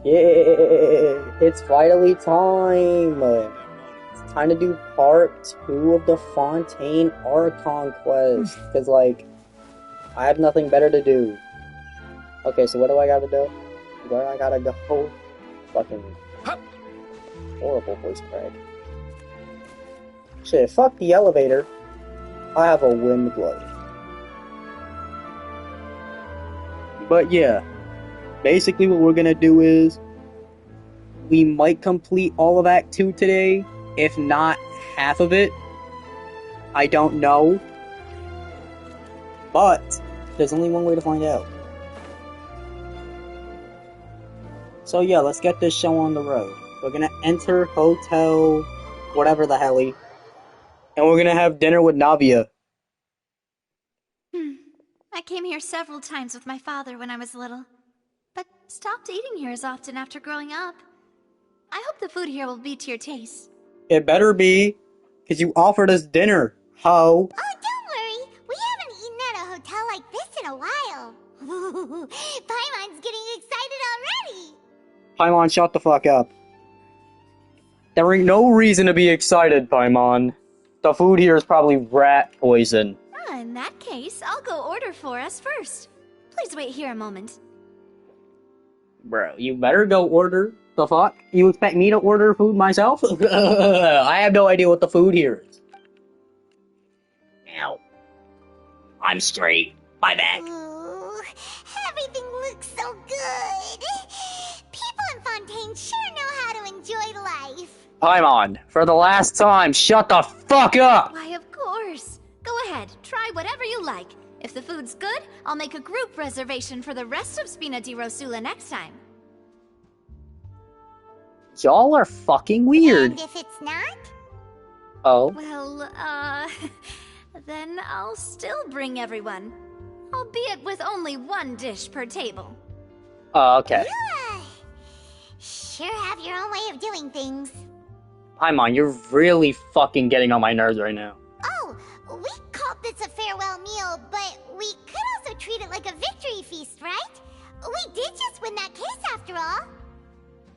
Yeah, it's finally time. It's time to do part 2 of the Fontaine Archon quest. Because, like, I have nothing better to do. Okay, so what do I gotta do? Where I gotta go? Fucking horrible voice crack. Shit, fuck the elevator. I have a wind blade. But yeah, basically what we're gonna do is we might complete all of Act 2 today, if not half of it. I don't know. But there's only one way to find out. So yeah, let's get this show on the road. We're gonna enter hotel, whatever the helly, and we're gonna have dinner with Navia. I came here several times with my father when I was little, but stopped eating here as often after growing up. I hope the food here will be to your taste. It better be, because you offered us dinner, ho. Oh, don't worry. We haven't eaten at a hotel like this in a while. Paimon's getting excited already. Paimon, shut the fuck up. There ain't no reason to be excited, Paimon. The food here is probably rat poison. In that case, I'll go order for us first. Please wait here a moment. Bro, you better go order. The fuck? You expect me to order food myself? I have no idea what the food here is. Ow. I'm straight. My back. Ooh, everything looks so good. People in Fontaine sure know how to enjoy life. Paimon, for the last time, shut the fuck up! Why, of course. Go ahead, try whatever you like. If the food's good, I'll make a group reservation for the rest of Spina di Rosula next time. Y'all are fucking weird. And if it's not? Oh. Well, then I'll still bring everyone. Albeit with only one dish per table. Oh, okay. You, sure have your own way of doing things. Paimon, you're really fucking getting on my nerves right now. Oh, we called this a farewell meal, but we could also treat it like a victory feast, right? We did just win that case after all.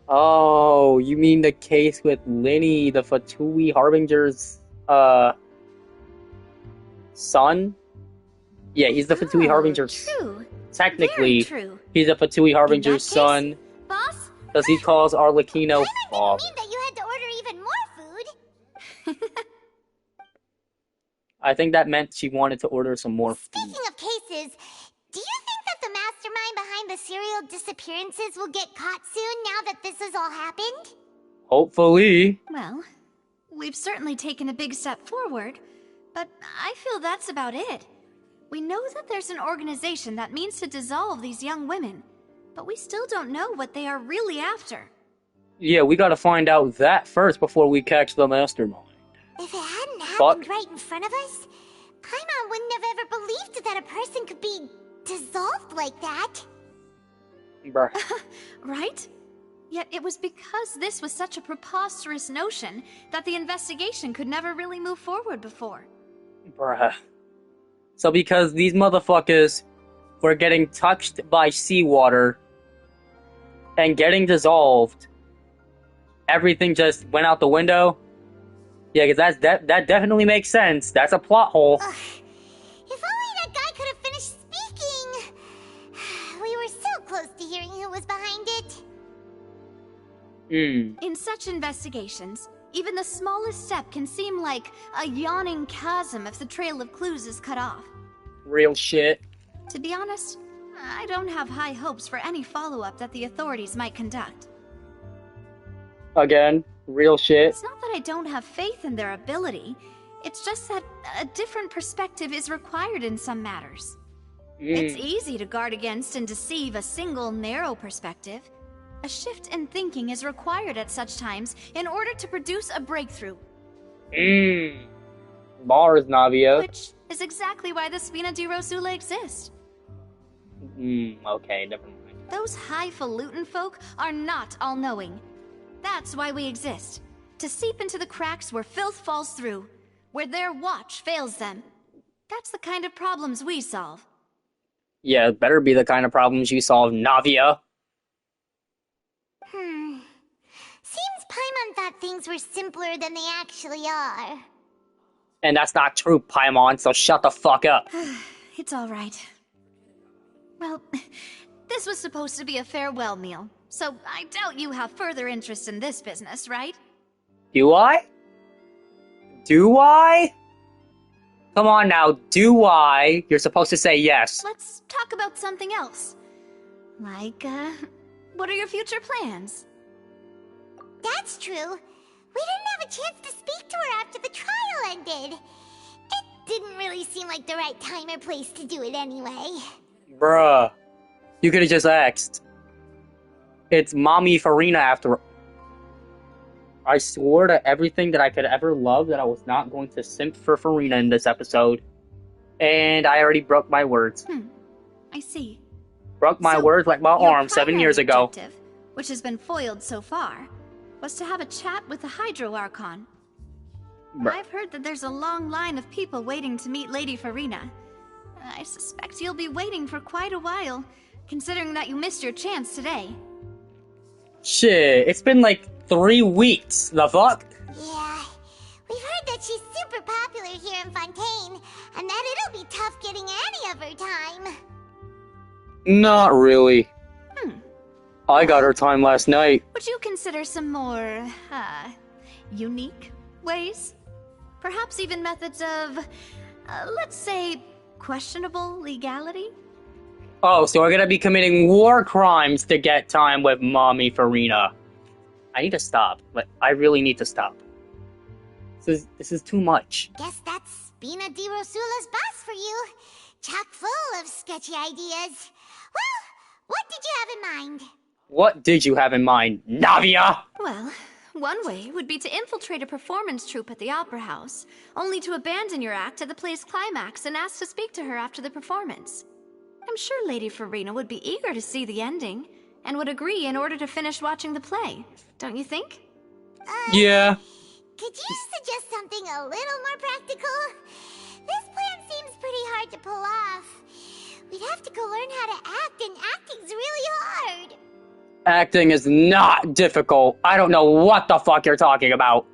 Oh, you mean the case with Linny, the Fatui Harbinger's, son? Yeah, he's the Fatui Harbinger's... True. Technically, Very true. he's a Fatui Harbinger's case, son. Boss? Because he calls Arlecchino Paimon father. didn't mean that you had to order even more food. I think that meant she wanted to order some more food. Speaking of cases, do you think that the mastermind behind the serial disappearances will get caught soon now that this has all happened? Hopefully. Well, we've certainly taken a big step forward, but I feel that's about it. We know that there's an organization that means to dissolve these young women, but we still don't know what they are really after. Yeah, we gotta find out that first before we catch the mastermind. If it hadn't happened right in front of us, Paimon wouldn't have ever believed that a person could be dissolved like that. Bruh. Right? Yet it was because this was such a preposterous notion that the investigation could never really move forward before. Bruh. So because these motherfuckers were getting touched by seawater and getting dissolved, everything just went out the window? Yeah, because that definitely makes sense. That's a plot hole. Ugh. If only that guy could have finished speaking. We were so close to hearing who was behind it. In such investigations, even the smallest step can seem like a yawning chasm if the trail of clues is cut off. Real shit. To be honest, I don't have high hopes for any follow-up that the authorities might conduct. Again, real shit. It's not that I don't have faith in their ability. It's just that a different perspective is required in some matters. It's easy to guard against and deceive a single narrow perspective. A shift in thinking is required at such times in order to produce a breakthrough. Bars, Navia. Which is exactly why the Spina di Rosula exist. Okay, never mind. Those highfalutin folk are not all-knowing. That's why we exist. To seep into the cracks where filth falls through, where their watch fails them. That's the kind of problems we solve. Yeah, it better be the kind of problems you solve, Navia. things were simpler than they actually are. And that's not true, Paimon, so shut the fuck up. It's all right. Well, this was supposed to be a farewell meal, so I doubt you have further interest in this business, right? Do I? Do I? Come on now, do I? You're supposed to say yes. Let's talk about something else. Like, what are your future plans? That's true. We didn't have a chance to speak to her after the trial ended. It didn't really seem like the right time or place to do it anyway. Bruh. You could've just asked. It's Mommy Farina after... I swore to everything that I could ever love that I was not going to simp for Farina in this episode. And I already broke my words. I see. Broke my words like my arm 7 years ago. Objective, which has been foiled so far, was to have a chat with the Hydro Archon. Bruh. I've heard that there's a long line of people waiting to meet Lady Farina. I suspect you'll be waiting for quite a while, considering that you missed your chance today. Shit, it's been like 3 weeks. The fuck? Yeah, we've heard that she's super popular here in Fontaine, and that it'll be tough getting any of her time. Not really. I got her time last night. Would you consider some more, unique ways? Perhaps even methods of, let's say, questionable legality? Oh, so we're gonna be committing war crimes to get time with Mommy Farina. I need to stop. Like, I really need to stop. This is too much. Guess that's Spina di Rosula's boss for you. Chock full of sketchy ideas. Well, what did you have in mind? What did you have in mind, Navia? Well, one way would be to infiltrate a performance troupe at the Opera House, only to abandon your act at the play's climax and ask to speak to her after the performance. I'm sure Lady Farina would be eager to see the ending, and would agree in order to finish watching the play. Don't you think? Yeah. Could you suggest something a little more practical? This plan seems pretty hard to pull off. We'd have to go learn how to act, and acting's really hard. Acting is not difficult. I don't know what the fuck you're talking about.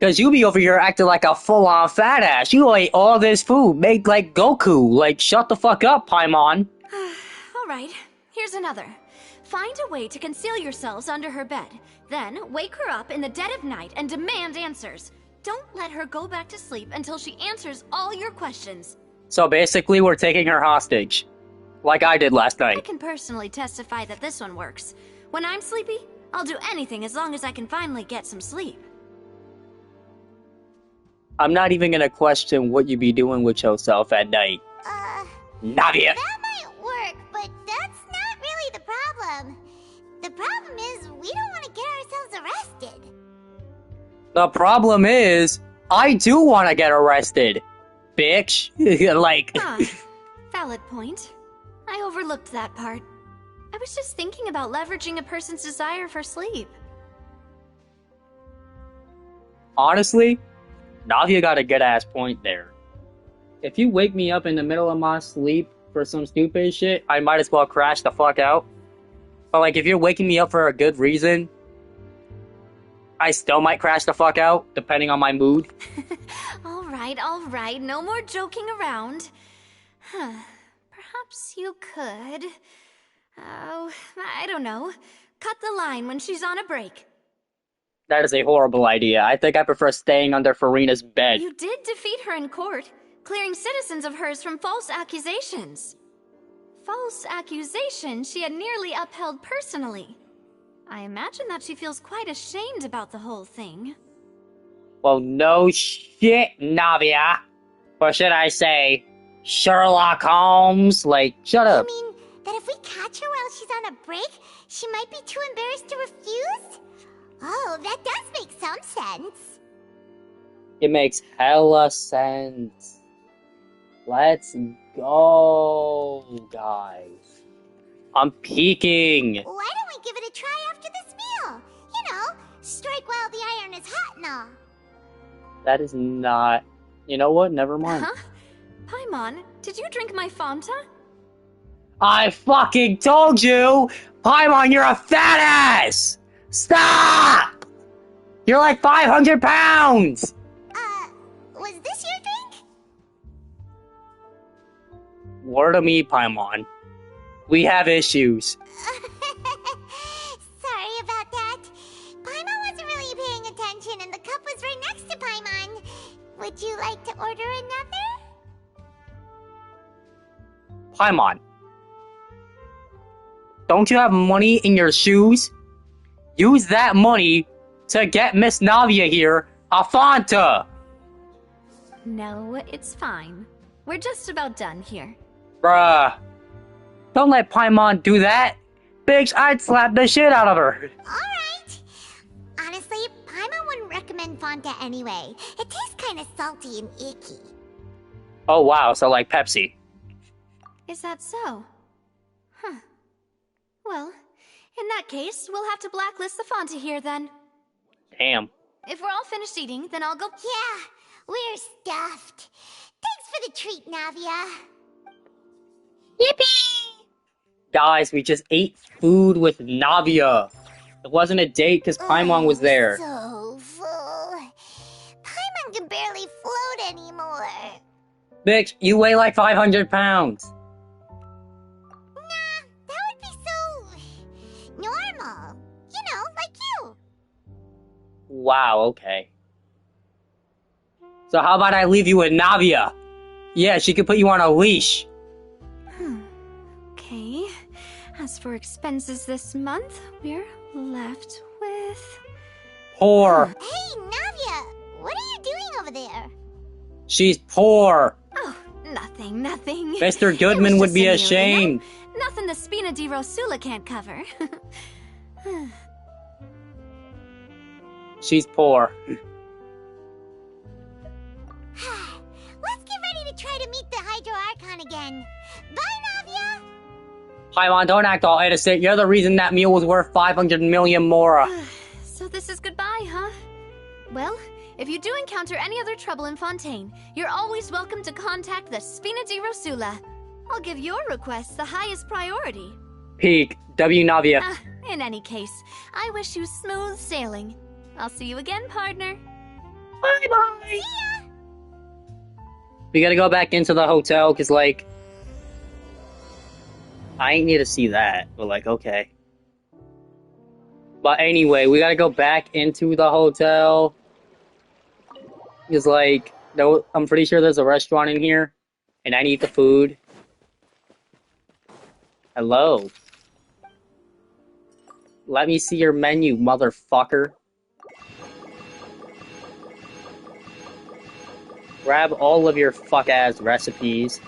Cause you be over here acting like a full-on fat ass. You ate all this food, made like Goku. Like, shut the fuck up, Paimon. Alright, here's another. Find a way to conceal yourselves under her bed. Then, wake her up in the dead of night and demand answers. Don't let her go back to sleep until she answers all your questions. So basically, we're taking her hostage. Like I did last I night. can personally testify that this one works. When I'm sleepy, I'll do anything as long as I can finally get some sleep. I'm not even gonna question what you be doing with yourself at night. Navia! That might work, but that's not really the problem. The problem is, we don't want to get ourselves arrested. The problem is, I do want to get arrested. Bitch. Like... Valid point. I overlooked that part. I was just thinking about leveraging a person's desire for sleep. Honestly, Navia got a good-ass point there. If you wake me up in the middle of my sleep for some stupid shit, I might as well crash the fuck out. But like, if you're waking me up for a good reason, I still might crash the fuck out, depending on my mood. Alright, no more joking around. Perhaps you could... Oh, I don't know. Cut the line when she's on a break. That is a horrible idea. I think I prefer staying under Farina's bed. You did defeat her in court, clearing citizens of hers from false accusations. False accusation she had nearly upheld personally. I imagine that she feels quite ashamed about the whole thing. Well, no shit, Navia. Or should I say, Sherlock Holmes? Like, shut up. You mean that if we catch her while she's on a break, she might be too embarrassed to refuse? Oh, that does make some sense. It makes hella sense. Let's go, guys. I'm peeking. Why don't we give it a try after this meal? You know, strike while the iron is hot and all. That is not... You know what? Never mind. Huh? Paimon, did you drink my Fanta? I fucking told you! Paimon, you're a fat ass! Stop! You're like 500 pounds! Was this your drink? Word of me, Paimon. We have issues. Sorry about that. Paimon wasn't really paying attention and the cup was right next to Paimon. Would you like to order another? Paimon. Don't you have money in your shoes? Use that money to get Miss Navia here a Fanta! No, it's fine. We're just about done here. Bruh. Don't let Paimon do that. Bitch, I'd slap the shit out of her. Alright. Honestly, Paimon wouldn't recommend Fanta anyway. It tastes kinda salty and icky. Oh wow, so like Pepsi. Is that so? Huh. Well, in that case, we'll have to blacklist the Fonta here then. Damn. If we're all finished eating, then I'll go. Yeah, we're stuffed. Thanks for the treat, Navia. Yippee! Guys, we just ate food with Navia. It wasn't a date because Paimon was there. So full. Paimon can barely float anymore. Bitch, you weigh like 500 pounds. Nah, that would be so normal. You know, like you. Wow, okay. So how about I leave you with Navia? Yeah, she could put you on a leash. Okay. As for expenses this month, we're left with... Poor. Hey, Navia, what are you doing over there? She's poor. Oh, nothing. Mr. It Goodman was would just be a meal, ashamed. you know? Nothing the Spina di Rosula can't cover. She's poor. Let's get ready to try to meet the Hydro Archon again. Bye, Navia! Paimon, don't act all innocent. You're the reason that meal was worth 500 million more. So this is goodbye, huh? Well, if you do encounter any other trouble in Fontaine, you're always welcome to contact the Spina di Rosula. I'll give your requests the highest priority. Peak. W Navia. In any case, I wish you smooth sailing. I'll see you again, partner. Bye-bye. See ya! We gotta go back into the hotel, because, like... I ain't need to see that, but, like, okay. But anyway, we gotta go back into the hotel. Because, like, I'm pretty sure there's a restaurant in here. And I need the food. Hello. Let me see your menu, motherfucker. Grab all of your fuck-ass recipes.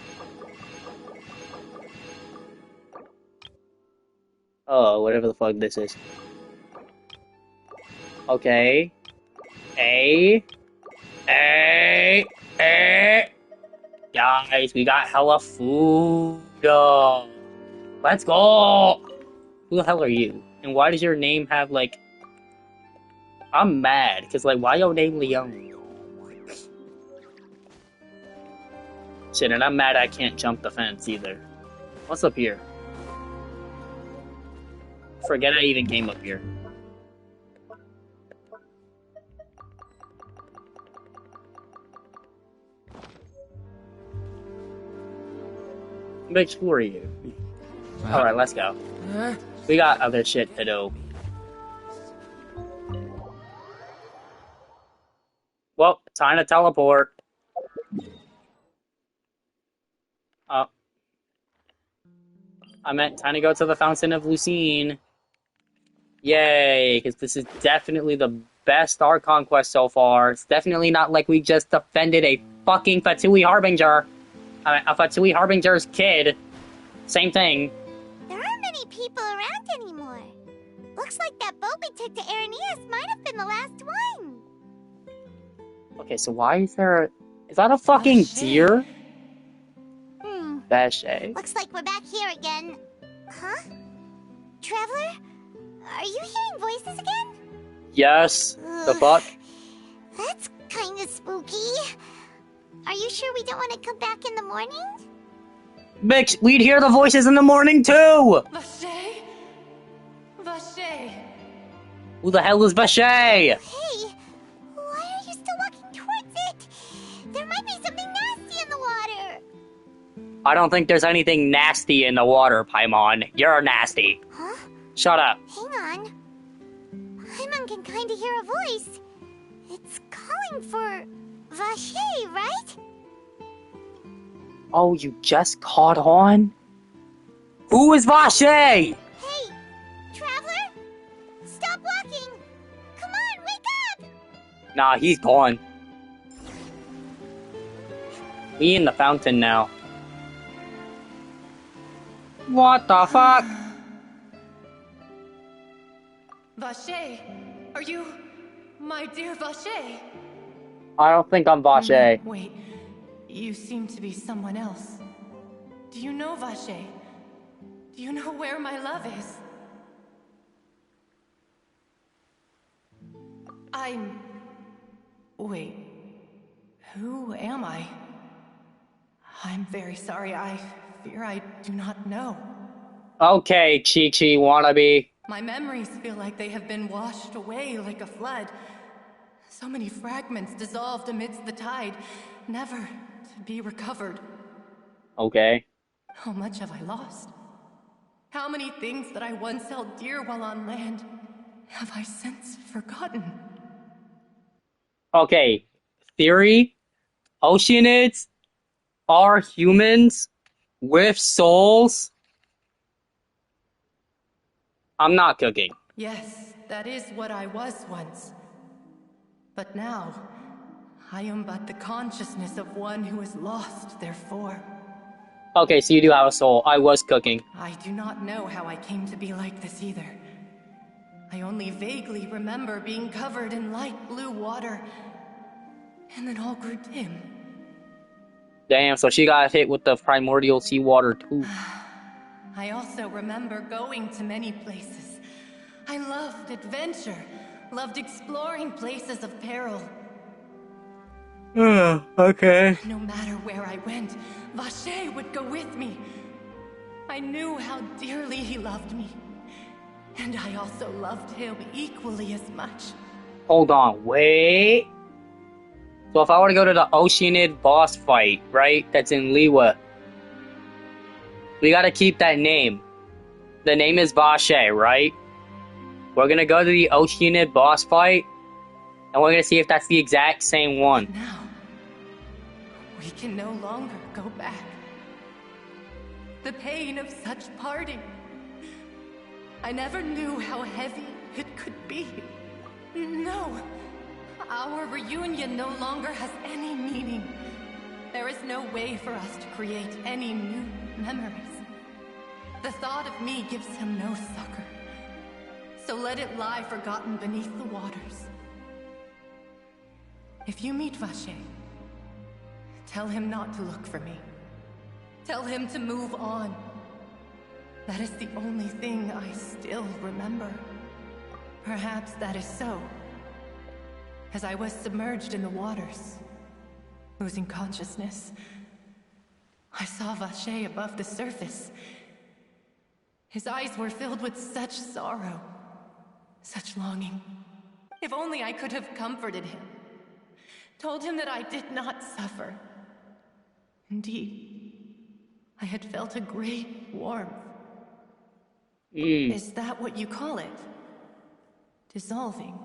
Oh, whatever the fuck this is. Okay. A. Guys, we got hella food. Let's go! Who the hell are you? And why does your name have, like... I'm mad, because, like, why your name Leon? Shit, and I'm mad I can't jump the fence, either. What's up here? Forget I even came up here. Bitch, who are you? Alright, let's go. We got other shit to do. Well, time to teleport. Oh. I meant time to go to the Fountain of Lucine. Yay, because this is definitely the best Archon quest so far. It's definitely not like we just defended a fucking Fatui Harbinger. I mean, a Fatui Harbinger's kid. Same thing. There aren't many people around anymore. Looks like that boat we took to Araneas might have been the last one. Okay, so why is there... Is that a fucking deer? Bashay. Looks like we're back here again. Huh? Traveler? Are you hearing voices again? Yes. The fuck? That's kinda spooky. Are you sure we don't want to come back in the morning? Bitch, we'd hear the voices in the morning too! Vache? Who the hell is Bashay? Hey, I don't think there's anything nasty in the water, Paimon. You're nasty. Huh? Shut up. Hang on. Paimon can kinda hear a voice. It's calling for Vache, right? Oh, you just caught on? Who is Vache? Hey, Traveler? Stop walking! Come on, wake up! Nah, he's gone. We in the fountain now. What the fuck? Vache, are you my dear Vache? I don't think I'm Vache. Wait, you seem to be someone else. Do you know Vache? Do you know where my love is? Wait, who am I? I'm very sorry, I fear I do not know. Okay, Chi-Chi wannabe. My memories feel like they have been washed away like a flood. So many fragments dissolved amidst the tide, never to be recovered. Okay. How much have I lost? How many things that I once held dear while on land have I since forgotten? Okay. Theory? Oceanids are humans with souls? I'm not cooking. Yes, that is what I was once. But now, I am but the consciousness of one who is lost, therefore. Okay, so you do have a soul. I was cooking. I do not know how I came to be like this either. I only vaguely remember being covered in light blue water, and then all grew dim. Damn, so she got hit with the primordial seawater too. I also remember going to many places. I loved adventure, loved exploring places of peril. Okay. No matter where I went, Vache would go with me. I knew how dearly he loved me. And I also loved him equally as much. Hold on, wait. So if I were to go to the Oceanid boss fight, right, that's in Liwa, we gotta keep that name. The name is Vache, right? We're gonna go to the Oceanid boss fight, and we're gonna see if that's the exact same one. Now, we can no longer go back. The pain of such parting. I never knew how heavy it could be. No, our reunion no longer has any meaning. There is no way for us to create any new memories. The thought of me gives him no succor. So let it lie forgotten beneath the waters. If you meet Vache, tell him not to look for me. Tell him to move on. That is the only thing I still remember. Perhaps that is so. As I was submerged in the waters, losing consciousness, I saw Vache above the surface. His eyes were filled with such sorrow, such longing. If only I could have comforted him, told him that I did not suffer. Indeed, I had felt a great warmth. Is that what you call it? Dissolving?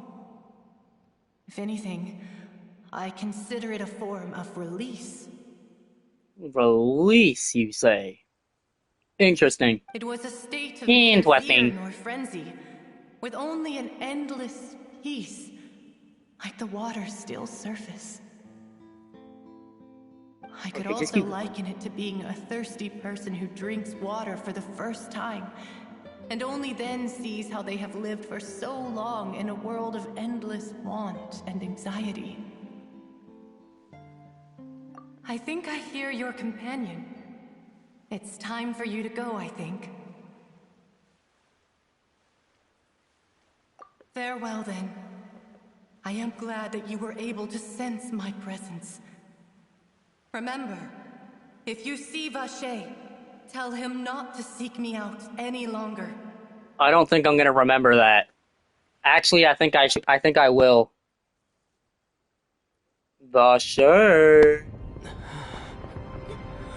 If anything, I consider it a form of release. Release, you say? Interesting. It was a state of neither Interesting. fear nor frenzy, with only an endless peace, like the water's still surface. I could Okay, just also keep- liken it to being a thirsty person who drinks water for the first time, and only then sees how they have lived for so long in a world of endless want and anxiety. I think I hear your companion. It's time for you to go, I think. Farewell, then. I am glad that you were able to sense my presence. Remember, if you see Vache, tell him not to seek me out any longer. I don't think I'm gonna remember that. Actually, I think I should. I think I will. Vache.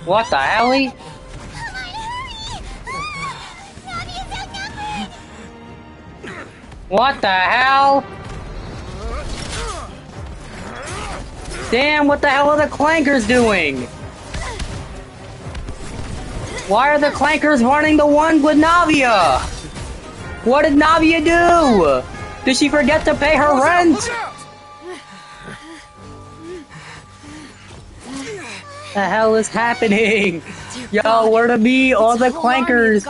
What the hell? Come on, hurry! Navia's outnumbered! What the hell? Damn, what the hell are the clankers doing? Why are the clankers running the one with Navia? What did Navia do? Did she forget to pay her rent? The hell is happening? Yo, where to be? All the clankers.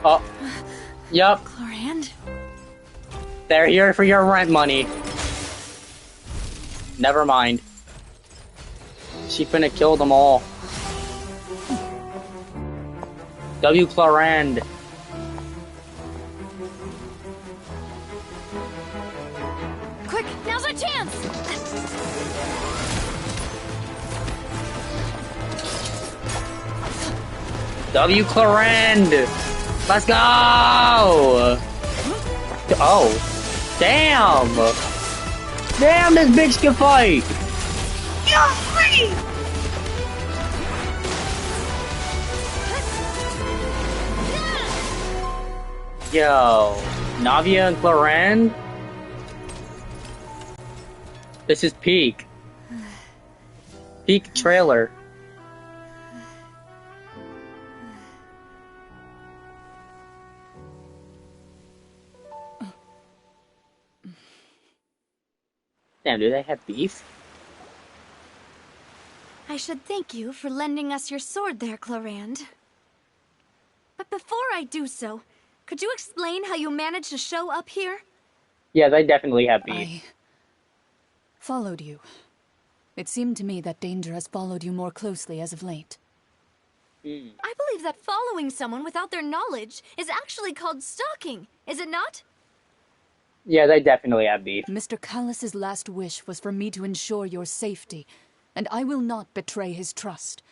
Oh, yup. Clorand? They're here for your rent money. Never mind. She finna kill them all. W. Clorand. Quick, now's our chance! W. Clorand! Let's go! Oh. Damn! Damn, this bitch can fight! You're free! Yo, Navia and Clorand? This is peak. Peak trailer. Damn, do they have beef? I should thank you for lending us your sword there, Clorand. But before I do so, could you explain how you managed to show up here? Yeah, they definitely have beef. I followed you. It seemed to me that danger has followed you more closely as of late. I believe that following someone without their knowledge is actually called stalking, is it not? Yeah, they definitely have beef. Mr. Callus's last wish was for me to ensure your safety, and I will not betray his trust.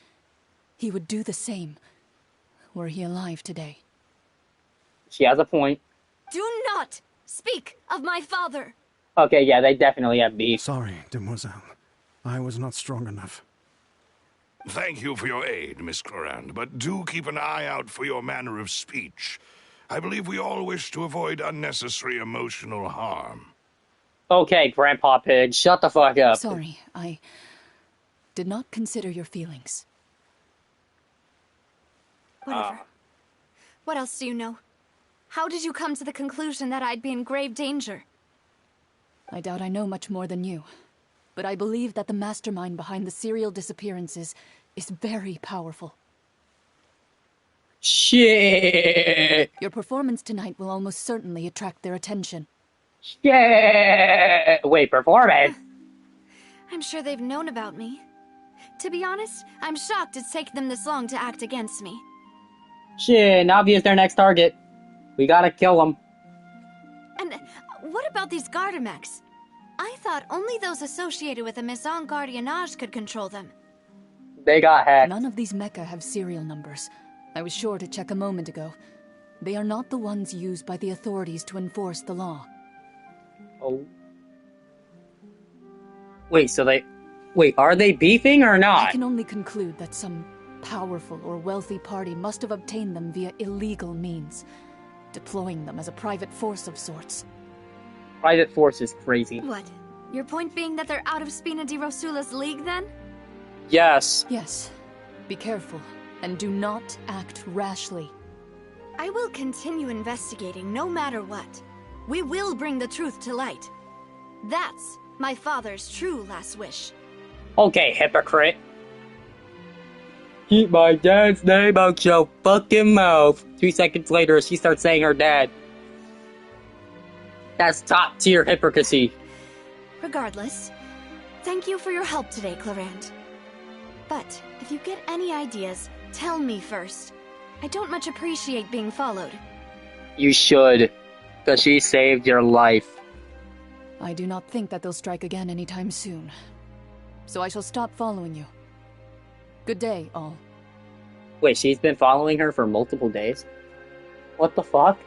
He would do the same, were he alive today. She has a point. Do not speak of my father! Okay, yeah, they definitely have beef. Sorry, demoiselle. I was not strong enough. Thank you for your aid, Miss Clorand, but do keep an eye out for your manner of speech. I believe we all wish to avoid unnecessary emotional harm. Okay, Grandpa Pig, shut the fuck up. Sorry, I did not consider your feelings. Whatever. What else do you know? How did you come to the conclusion that I'd be in grave danger? I doubt I know much more than you, but I believe that the mastermind behind the serial disappearances is very powerful. Shit! Your performance tonight will almost certainly attract their attention. Shit! Wait, performance? I'm sure they've known about me. To be honest, I'm shocked it's taken them this long to act against me. Shit, Navia's their next target. We gotta kill them. And what about these Gardamex? I thought only those associated with the Maison Gardiennage could control them. They got hacked. None of these mecha have serial numbers. I was sure to check a moment ago. They are not the ones used by the authorities to enforce the law. Oh. Wait, so they... Wait, are they beefing or I not? can only conclude that some powerful or wealthy party must have obtained them via illegal means, deploying them as a private force of sorts. Private force is crazy. What? Your point being that they're out of Spina di Rosula's league, then? Yes. Yes. Be careful, and do not act rashly. I will continue investigating no matter what. We will bring the truth to light. That's my father's true last wish. Okay, hypocrite. Keep my dad's name out your fucking mouth. 2 seconds later, she starts saying her dad. That's top tier hypocrisy. Regardless, thank you for your help today, Clorand. But if you get any ideas, tell me first. I don't much appreciate being followed. You should, because she saved your life. I do not think that they'll strike again anytime soon. So I shall stop following you. Good day, all. Wait, she's been following her for multiple days? What the fuck?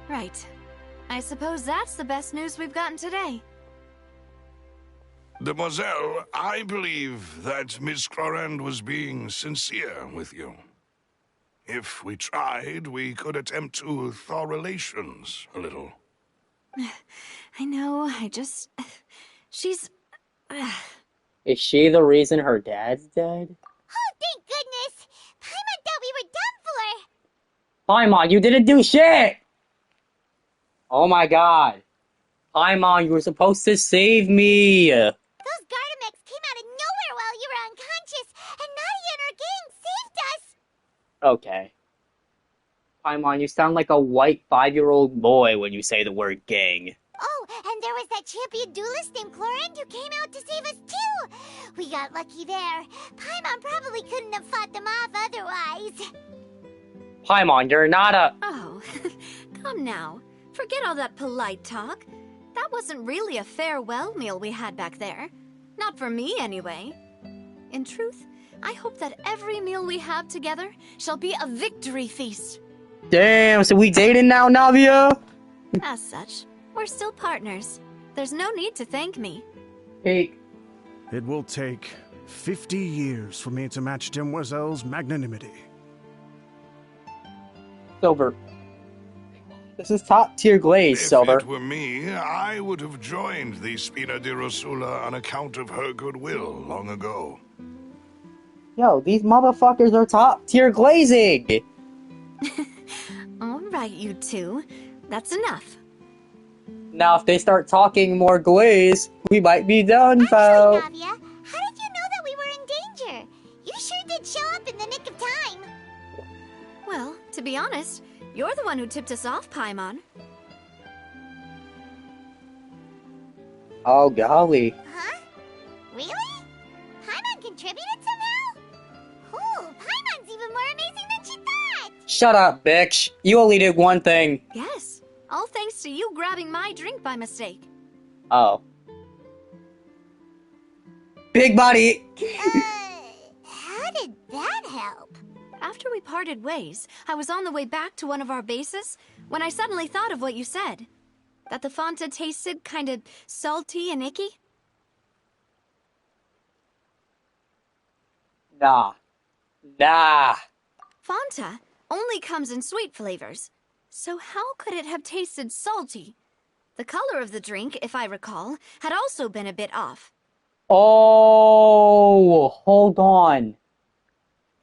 Right. I suppose that's the best news we've gotten today. Demoiselle, I believe that Miss Clorand was being sincere with you. If we tried, we could attempt to thaw relations a little. I know, she's... Is she the reason her dad's dead? Oh, thank goodness! Paimon thought we were done for! Paimon, you didn't do shit! Oh my god. Paimon, you were supposed to save me! Those Gardamex came out of nowhere while you were unconscious, and Nadia and her gang saved us! Okay. Paimon, you sound like a white 5-year-old boy when you say the word gang. Oh, and there was that champion duelist named Clorand who came out to save us too! We got lucky there. Paimon probably couldn't have fought them off otherwise. Paimon, you're not a... Oh, come now. Forget all that polite talk. That wasn't really a farewell meal we had back there. Not for me, anyway. In truth, I hope that every meal we have together shall be a victory feast. Damn, so we dating now, Navia? As such, we're still partners. There's no need to thank me. Hey. It will take 50 years for me to match Demoiselle's magnanimity. Silver. This is top tier glaze, Silver. If it were me, I would have joined the Spina di Rosula on account of her goodwill long ago. Yo, these motherfuckers are top tier glazing! Alright, you two. That's enough. Now, if they start talking more glaze, we might be done, pal. Actually, Navia, how did you know that we were in danger? You sure did show up in the nick of time. Well, to be honest, you're the one who tipped us off, Paimon. Oh, golly. Huh? Really? Paimon contributed somehow? Ooh, Paimon's even more amazing than she thought! Shut up, bitch. You only did one thing. Yes, all thanks to you grabbing my drink by mistake. Oh. Big body! How did that help? After we parted ways, I was on the way back to one of our bases when I suddenly thought of what you said. That the Fonta tasted kind of salty and icky. Nah. Nah. Fonta only comes in sweet flavors. So how could it have tasted salty? The color of the drink, if I recall, had also been a bit off. Oh, hold on.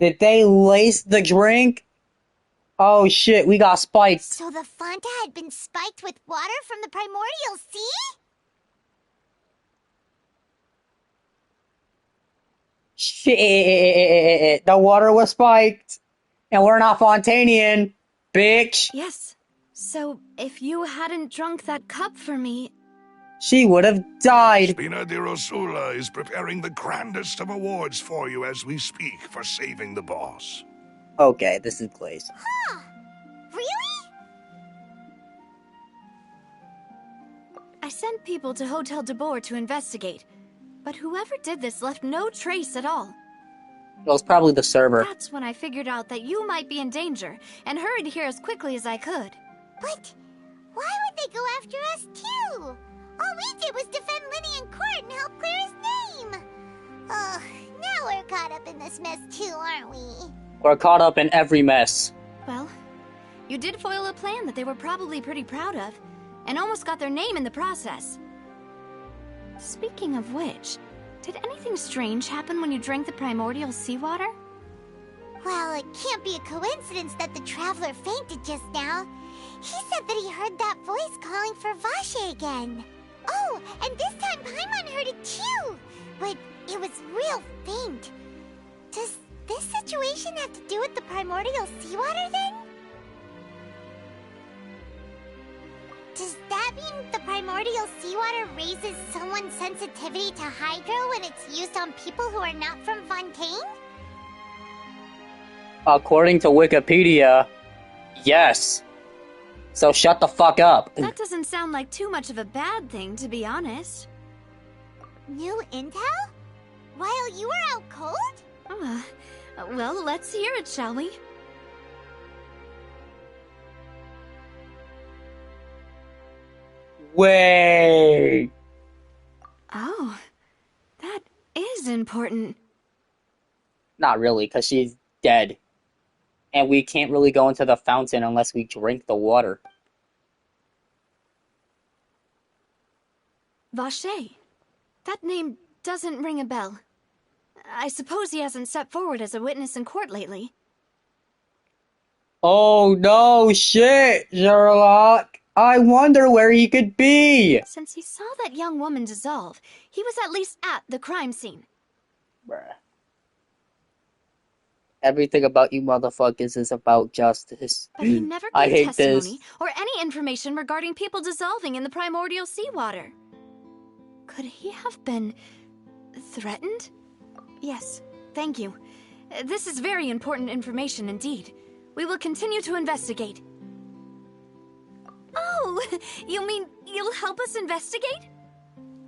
Did they lace the drink? Oh shit, we got spiked. So the Fonta had been spiked with water from the primordial sea? Shit, the water was spiked. And we're not Fontanian, bitch. Yes. So if you hadn't drunk that cup for me... She would have died. Spina di Rosula is preparing the grandest of awards for you as we speak for saving the boss. Okay, this is glaze. Huh. Really? I sent people to Hotel de Boer to investigate, but whoever did this left no trace at all. It was probably the server. That's when I figured out that you might be in danger, and hurried here as quickly as I could. But why would they go after us too? All we did was defend Linny in court and help clear his name. Ugh, now we're caught up in this mess too, aren't we? We're caught up in every mess. Well, you did foil a plan that they were probably pretty proud of, and almost got their name in the process. Speaking of which, did anything strange happen when you drank the primordial seawater? Well, it can't be a coincidence that the traveler fainted just now. He said that he heard that voice calling for Vache again. Oh, and this time Paimon heard it too, but it was real faint. Does this situation have to do with the primordial seawater then? Does that mean the primordial seawater raises someone's sensitivity to hydro when it's used on people who are not from Fontaine? According to Wikipedia, yes. So shut the fuck up. That doesn't sound like too much of a bad thing, to be honest. New intel? While you were out cold? Well, let's hear it, shall we? Wait. Oh, important. Not really, because she's dead. And we can't really go into the fountain unless we drink the water. Vache. That name doesn't ring a bell. I suppose he hasn't stepped forward as a witness in court lately. Oh no, shit, Sherlock! I wonder where he could be! Since he saw that young woman dissolve, he was at least at the crime scene. Bruh. Everything about you motherfuckers is about justice. But he never I gave hate testimony this. or any information regarding people dissolving in the primordial seawater. Could he have been threatened? Yes, thank you. This is very important information indeed. We will continue to investigate. Oh, you mean you'll help us investigate?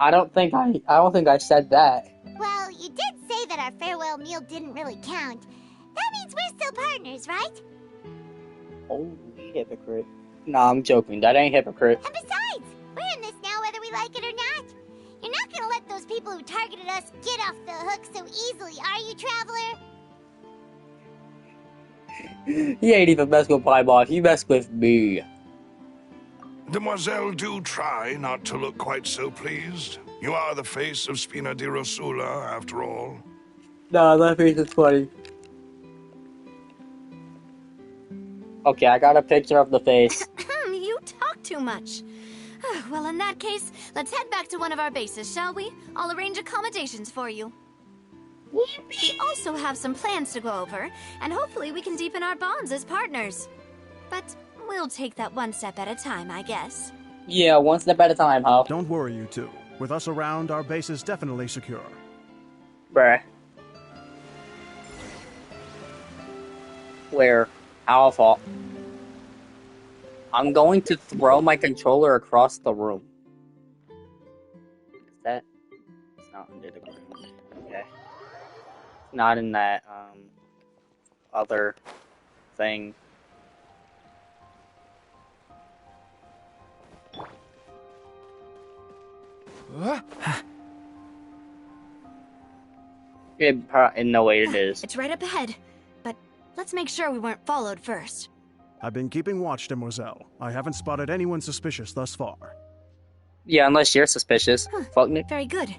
I don't think I said that. Well, you did say that our farewell meal didn't really count. That means we're still partners, right? Holy hypocrite. Nah, I'm joking. That ain't hypocrite. And besides, we're in this now whether we like it or not. You're not gonna let those people who targeted us get off the hook so easily, are you, Traveler? He ain't even messed with Paimon. He messed with me. Demoiselle, do try not to look quite so pleased. You are the face of Spina di Rosula, after all. Nah, that face is funny. Okay, I got a picture of the face. You talk too much. Well, in that case, let's head back to one of our bases, shall we? I'll arrange accommodations for you. We also have some plans to go over, and hopefully we can deepen our bonds as partners. But we'll take that one step at a time, I guess. Yeah, one step at a time, huh? Don't worry, you two. With us around, our base is definitely secure. Bruh. Where? Our fault. I'm going to throw my controller across the room. Is that? It's not under the ground. Okay. Not in that, other thing. No way it is. It's right up ahead, but let's make sure we weren't followed first. I've been keeping watch, Demoiselle. I haven't spotted anyone suspicious thus far. Yeah, unless you're suspicious. Fuck me. Very good.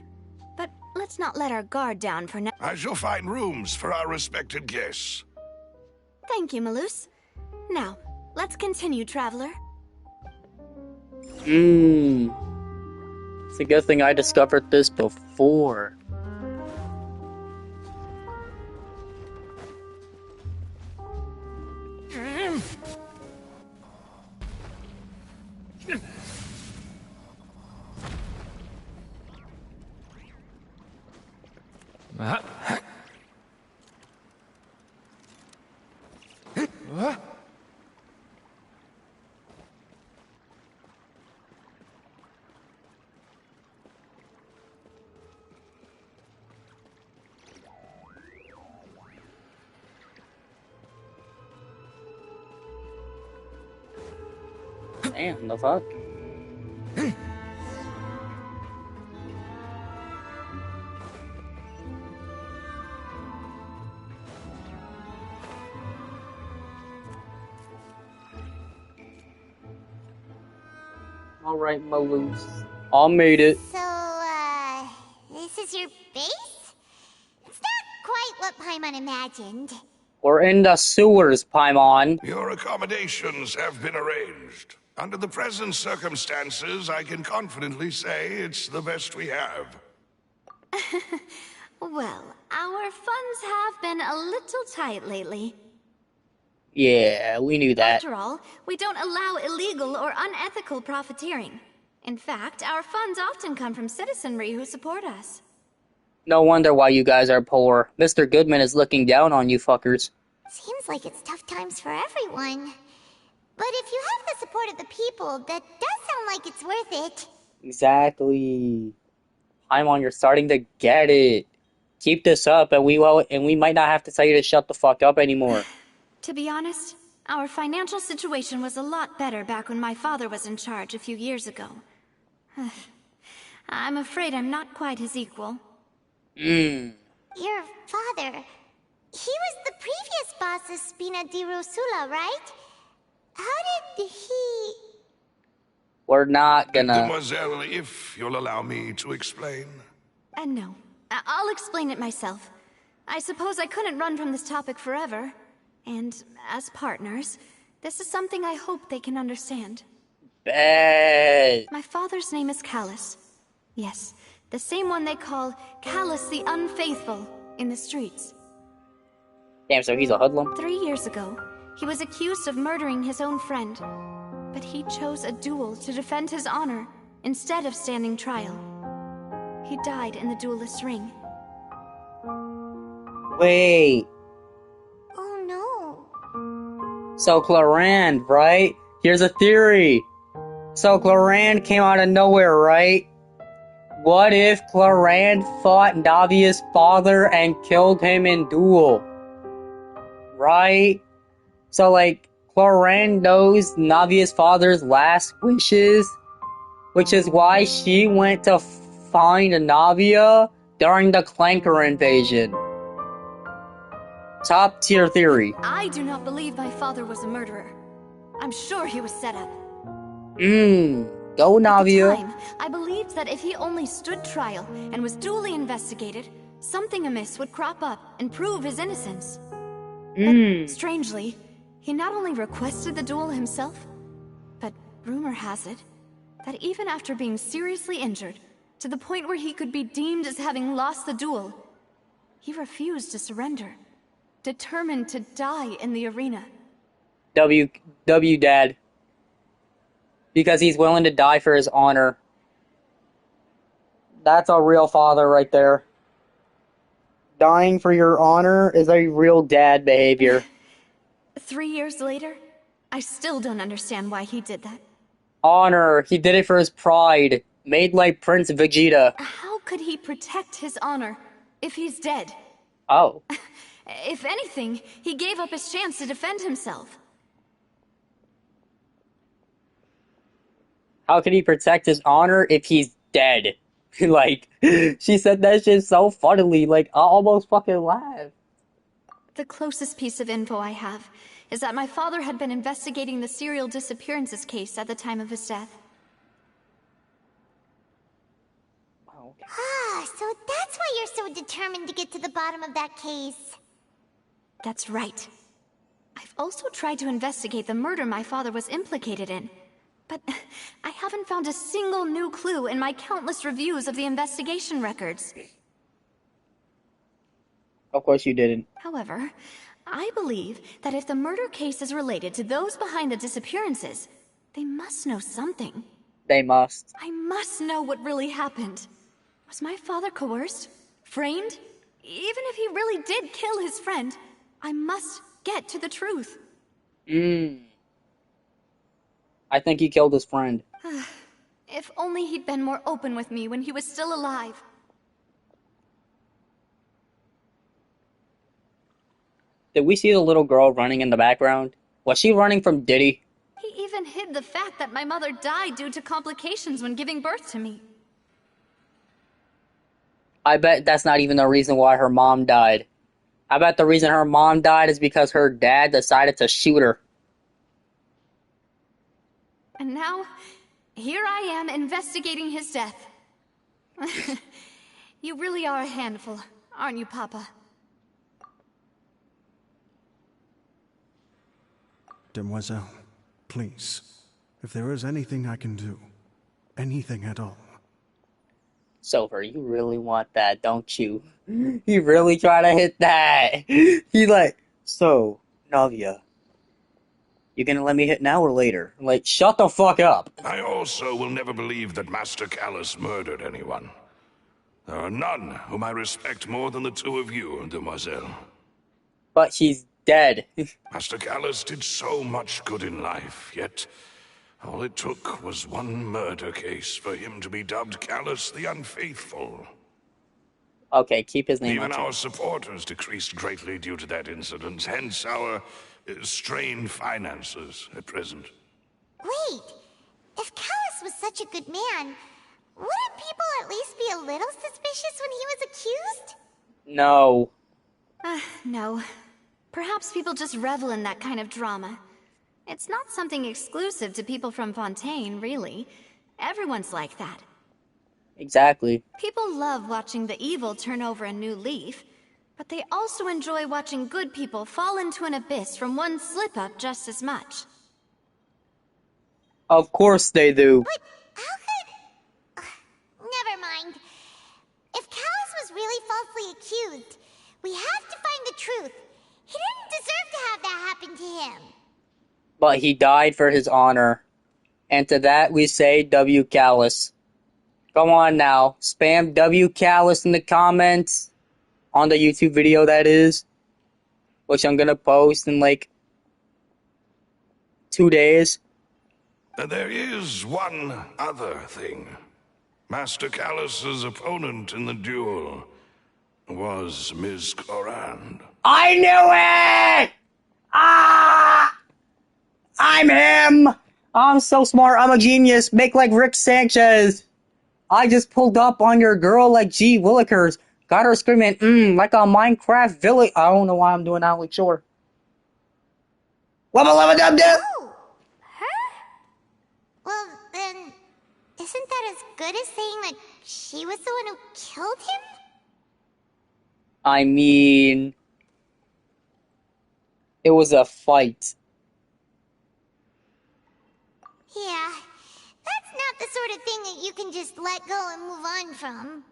But let's not let our guard down for now. I shall find rooms for our respected guests. Thank you, Malus. Now, let's continue, Traveler. It's a good thing I discovered this before. Damn, the fuck? Alright, Malus. I made it. So, this is your base? It's not quite what Paimon imagined. We're in the sewers, Paimon. Your accommodations have been arranged. Under the present circumstances, I can confidently say it's the best we have. Well, our funds have been a little tight lately. Yeah, we knew that. After all, we don't allow illegal or unethical profiteering. In fact, our funds often come from citizenry who support us. No wonder why you guys are poor. Mr. Goodman is looking down on you fuckers. Seems like it's tough times for everyone. But if you have the support of the people, that does sound like it's worth it. Exactly. Paimon, you're starting to get it. Keep this up, and we might not have to tell you to shut the fuck up anymore. To be honest, our financial situation was a lot better back when my father was in charge a few years ago. I'm afraid I'm not quite his equal. Your father. He was the previous boss of Spina di Rosula, right? How did he... We're not gonna. Mademoiselle, if you'll allow me to explain. No. I'll explain it myself. I suppose I couldn't run from this topic forever. And as partners, this is something I hope they can understand. Bet. My father's name is Callus. Yes, the same one they call Callus the Unfaithful in the streets. Damn, so he's a hoodlum? 3 years ago, he was accused of murdering his own friend. But he chose a duel to defend his honor instead of standing trial. He died in the duelist's ring. Wait. Oh no. So Clarand, right? Here's a theory. So Clarand came out of nowhere, right? What if Clarand fought Navia's father and killed him in duel? Right? So, like, Clarand knows Navia's father's last wishes, which is why she went to find Navia during the Clanker invasion. Top tier theory. I do not believe my father was a murderer. I'm sure he was set up. Go Navia. At the time, I believed that if he only stood trial and was duly investigated, something amiss would crop up and prove his innocence. But strangely, he not only requested the duel himself, but rumor has it that even after being seriously injured, to the point where he could be deemed as having lost the duel, he refused to surrender, determined to die in the arena. W Dad. Because he's willing to die for his honor. That's a real father right there. Dying for your honor is a real dad behavior. 3 years later, I still don't understand why he did that. Honor. He did it for his pride. Made like Prince Vegeta. How could he protect his honor if he's dead? Oh. If anything, he gave up his chance to defend himself. How could he protect his honor if he's dead? Like, she said that shit so funnily, like, I almost fucking laughed. The closest piece of info I have is that my father had been investigating the serial disappearances case at the time of his death. Ah, so that's why you're so determined to get to the bottom of that case. That's right. I've also tried to investigate the murder my father was implicated in, but I haven't found a single new clue in my countless reviews of the investigation records. Of course you didn't. However, I believe that if the murder case is related to those behind the disappearances, they must know something. They must. I must know what really happened. Was my father coerced? Framed? Even if he really did kill his friend, I must get to the truth. I think he killed his friend. If only he'd been more open with me when he was still alive. Did we see the little girl running in the background? Was she running from Diddy? He even hid the fact that my mother died due to complications when giving birth to me. I bet that's not even the reason why her mom died. I bet the reason her mom died is because her dad decided to shoot her. And now, here I am investigating his death. You really are a handful, aren't you, Papa? Demoiselle, please, if there is anything I can do, anything at all. Silver, you really want that, don't you? You really try to hit that. He like, so, Navia, you gonna let me hit now or later? I'm like, shut the fuck up. I also will never believe that Master Callus murdered anyone. There are none whom I respect more than the two of you, Demoiselle. But she's dead. Master Callus did so much good in life, yet all it took was one murder case for him to be dubbed Callus the Unfaithful. Okay, keep his name Even on our supporters decreased greatly due to that incident, hence our strained finances at present. Wait, if Callus was such a good man, wouldn't people at least be a little suspicious when he was accused? No. No. Perhaps people just revel in that kind of drama. It's not something exclusive to people from Fontaine, really. Everyone's like that. Exactly. People love watching the evil turn over a new leaf, but they also enjoy watching good people fall into an abyss from one slip-up just as much. Of course they do. But how could... never mind. If Callus was really falsely accused, we have to find the truth. He didn't deserve to have that happen to him. But he died for his honor. And to that we say W. Callus. Come on now. Spam W. Callus in the comments. On the YouTube video, that is. Which I'm gonna post in like 2 days. There is one other thing. Master Callus's opponent in the duel was Ms. Clorand. I knew it! Ah! I'm him! I'm so smart. I'm a genius. Make like Rick Sanchez. I just pulled up on your girl like G. Willikers. Got her screaming, like a Minecraft village. I don't know why I'm doing that, like, sure. Wubba dub dub! Oh! Her? Well, then, isn't that as good as saying that she was the one who killed him? I mean... It was a fight. Yeah, that's not the sort of thing that you can just let go and move on from.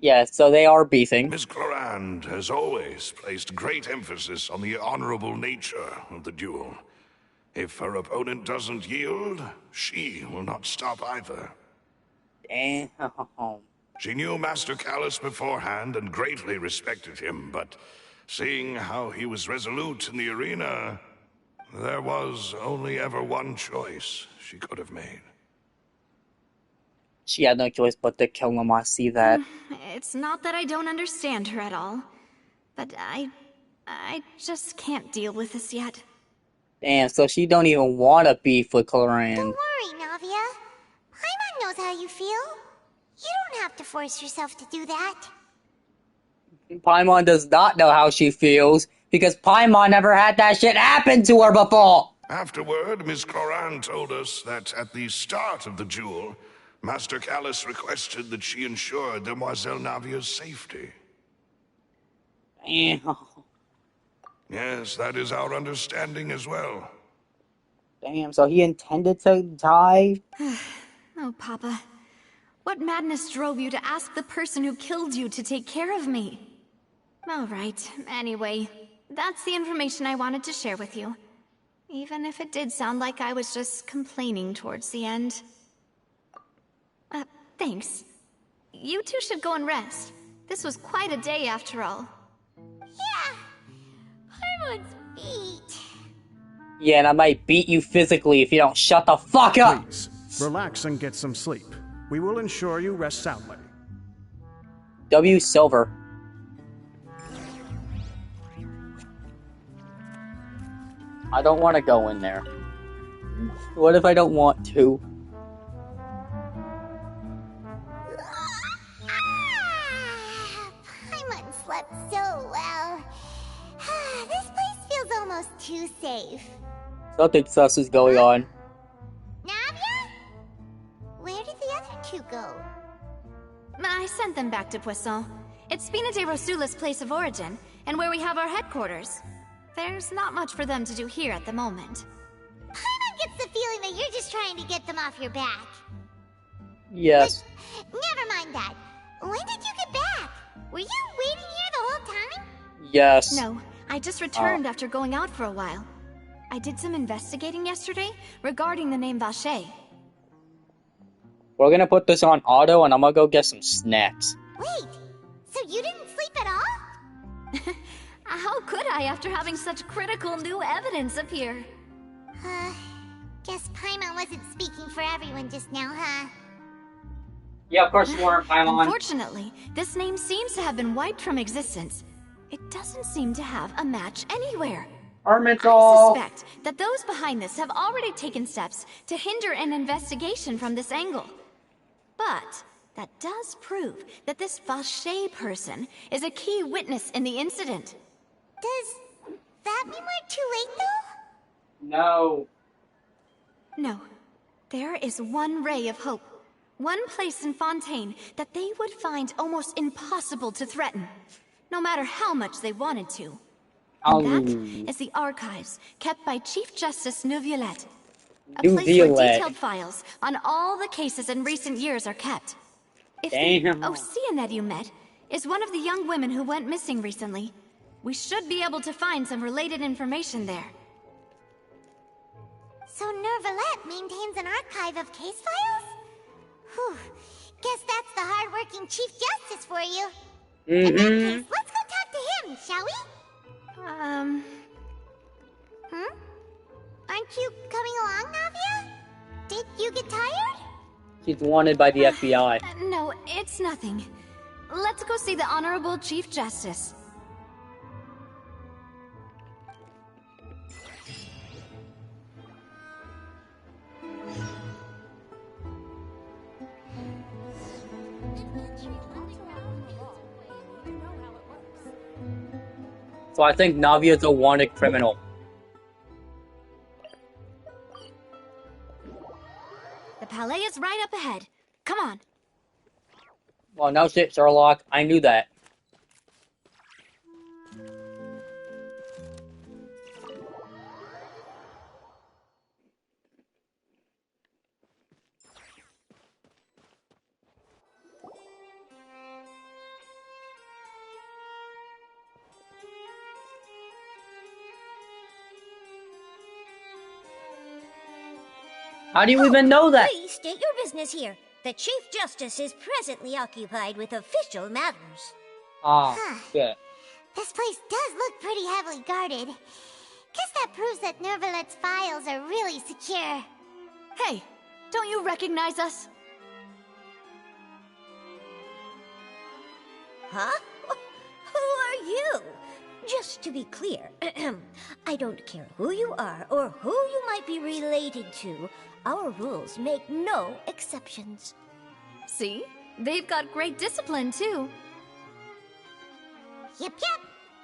Yeah, so they are beefing. Miss Clorand has always placed great emphasis on the honorable nature of the duel. If her opponent doesn't yield, she will not stop either. Damn. She knew Master Callus beforehand and greatly respected him, but seeing how he was resolute in the arena, there was only ever one choice she could have made. She had no choice but to kill him, I see that. It's not that I don't understand her at all, but I just can't deal with this yet. Damn, so she don't even want to beef with Don't Clorand. worry, Navia. Paimon knows how you feel. You don't have to force yourself to do that. Paimon does not know how she feels, because Paimon never had that shit happen to her before. Afterward, Miss Clorand told us that at the start of the duel, Master Callus requested that she ensured Demoiselle Navia's safety. Damn. Yes, that is our understanding as well. Damn, so he intended to die? Oh, Papa. What madness drove you to ask the person who killed you to take care of me? All right, anyway, that's the information I wanted to share with you. Even if it did sound like I was just complaining towards the end. Thanks. You two should go and rest. This was quite a day after all. Yeah, Paimon's beat. Yeah, and I might beat you physically if you don't shut the fuck up! Please, relax and get some sleep. We will ensure you rest soundly. W. Silver. I don't want to go in there. What if I don't want to? Paimon slept so well. This place feels almost too safe. Something sus is going on. Navia? Where did the other two go? I sent them back to Poisson. It's Spina de Rosula's place of origin, and where we have our headquarters. There's not much for them to do here at the moment. Paimon gets the feeling that you're just trying to get them off your back. Yes. Never mind that. When did you get back? Were you waiting here the whole time? Yes. No, I just returned after going out for a while. I did some investigating yesterday regarding the name Vache. We're gonna put this on auto and I'm gonna go get some snacks. Wait, so you didn't sleep at all? How could I after having such critical new evidence appear? Guess Paimon wasn't speaking for everyone just now, huh? Yeah, of course you weren't, Paimon. Unfortunately, this name seems to have been wiped from existence. It doesn't seem to have a match anywhere. I suspect that those behind this have already taken steps to hinder an investigation from this angle. But That does prove that this Vache person is a key witness in the incident. Does that mean we're too late, though? No. No. There is one ray of hope. One place in Fontaine that they would find almost impossible to threaten, no matter how much they wanted to. And that is the archives kept by Chief Justice Neuvillette. A place where detailed files on all the cases in recent years are kept. If the Oceanid you met is one of the young women who went missing recently, we should be able to find some related information there. So Neuvillette maintains an archive of case files? Whew. Guess that's the hard-working Chief Justice for you. In that case, let's go talk to him, shall we? Aren't you coming along, Navia? Did you get tired? She's wanted by the FBI. No, it's nothing. Let's go see the Honorable Chief Justice. So I think Navia's a wanted criminal. The Palais is right up ahead. Come on. Well, no shit, Sherlock. I knew that. How do you even know that? Please state your business here. The Chief Justice is presently occupied with official matters. Ah, shit. This place does look pretty heavily guarded. Guess that proves that Neuvillette's files are really secure. Hey, don't you recognize us? Huh? Who are you? Just to be clear, I don't care who you are or who you might be related to. Our rules make no exceptions. See? They've got great discipline, too. Yep.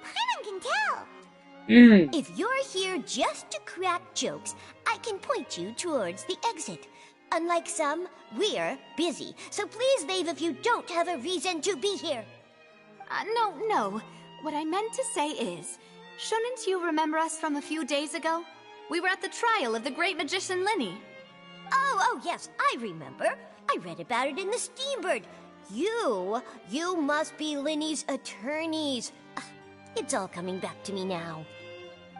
Paimon can tell. If you're here just to crack jokes, I can point you towards the exit. Unlike some, we're busy, so please leave if you don't have a reason to be here. No. What I meant to say is, shouldn't you remember us from a few days ago? We were at the trial of the great magician Linny. Oh, yes, I remember. I read about it in the Steambird. You must be Linny's attorneys. It's all coming back to me now.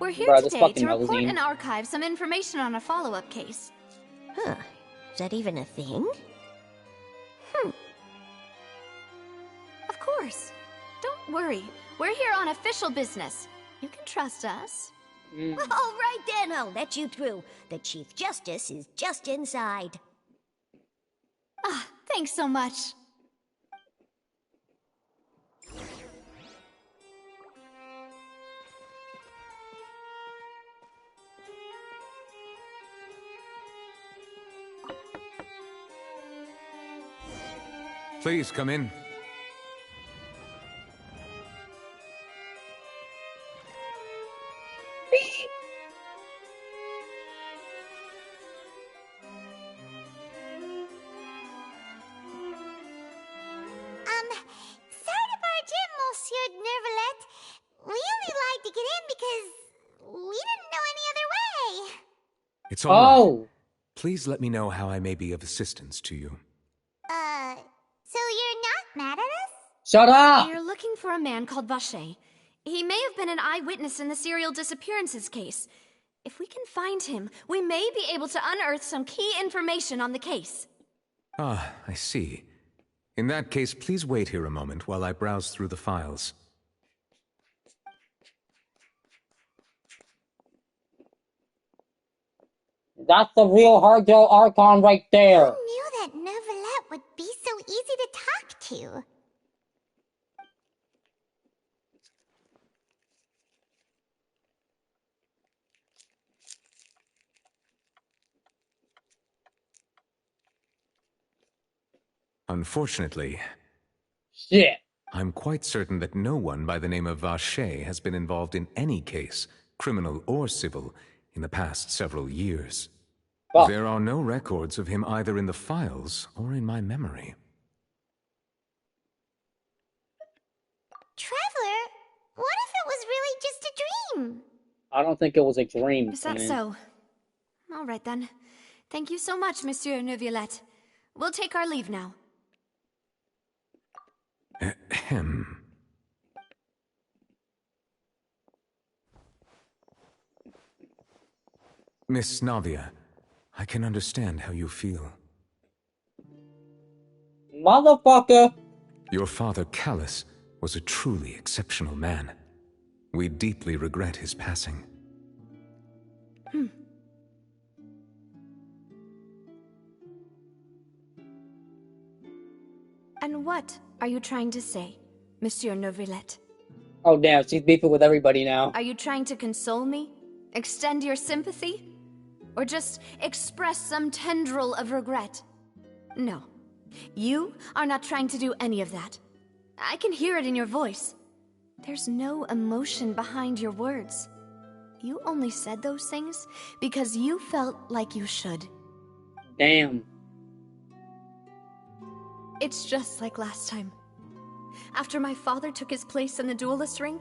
We're here today to report and archive some information on a follow-up case. Huh. Is that even a thing? Of course. Don't worry. We're here on official business. You can trust us. All right then, I'll let you through. The Chief Justice is just inside. Thanks so much. Please come in. Sorry to barge in, Monsieur Neuvillette. We only lied to get in because we didn't know any other way. It's all right. Please let me know how I may be of assistance to you. So you're not mad at us? Shut up! We're looking for a man called Vache. He may have been an eyewitness in the serial disappearances case. If we can find him, we may be able to unearth some key information on the case. Ah, I see. In that case, please wait here a moment while I browse through the files. That's the real hardtail Archon right there. Who knew that Neuvillette would be so easy to talk to? Unfortunately, Shit. I'm quite certain that no one by the name of Vacher has been involved in any case, criminal or civil, in the past several years. Fuck. There are no records of him either in the files or in my memory. Traveler, what if it was really just a dream? I don't think it was a dream. Is that so? All right then. Thank you so much, Monsieur Neuvillette. We'll take our leave now. Ahem. Miss Navia, I can understand how you feel. Motherfucker! Your father, Callus, was a truly exceptional man. We deeply regret his passing. And what are you trying to say, Monsieur Neuvillette? Oh damn, she's beefing with everybody now. Are you trying to console me? Extend your sympathy? Or just express some tendril of regret? No. You are not trying to do any of that. I can hear it in your voice. There's no emotion behind your words. You only said those things because you felt like you should. Damn. It's just like last time. After my father took his place in the duelist ring,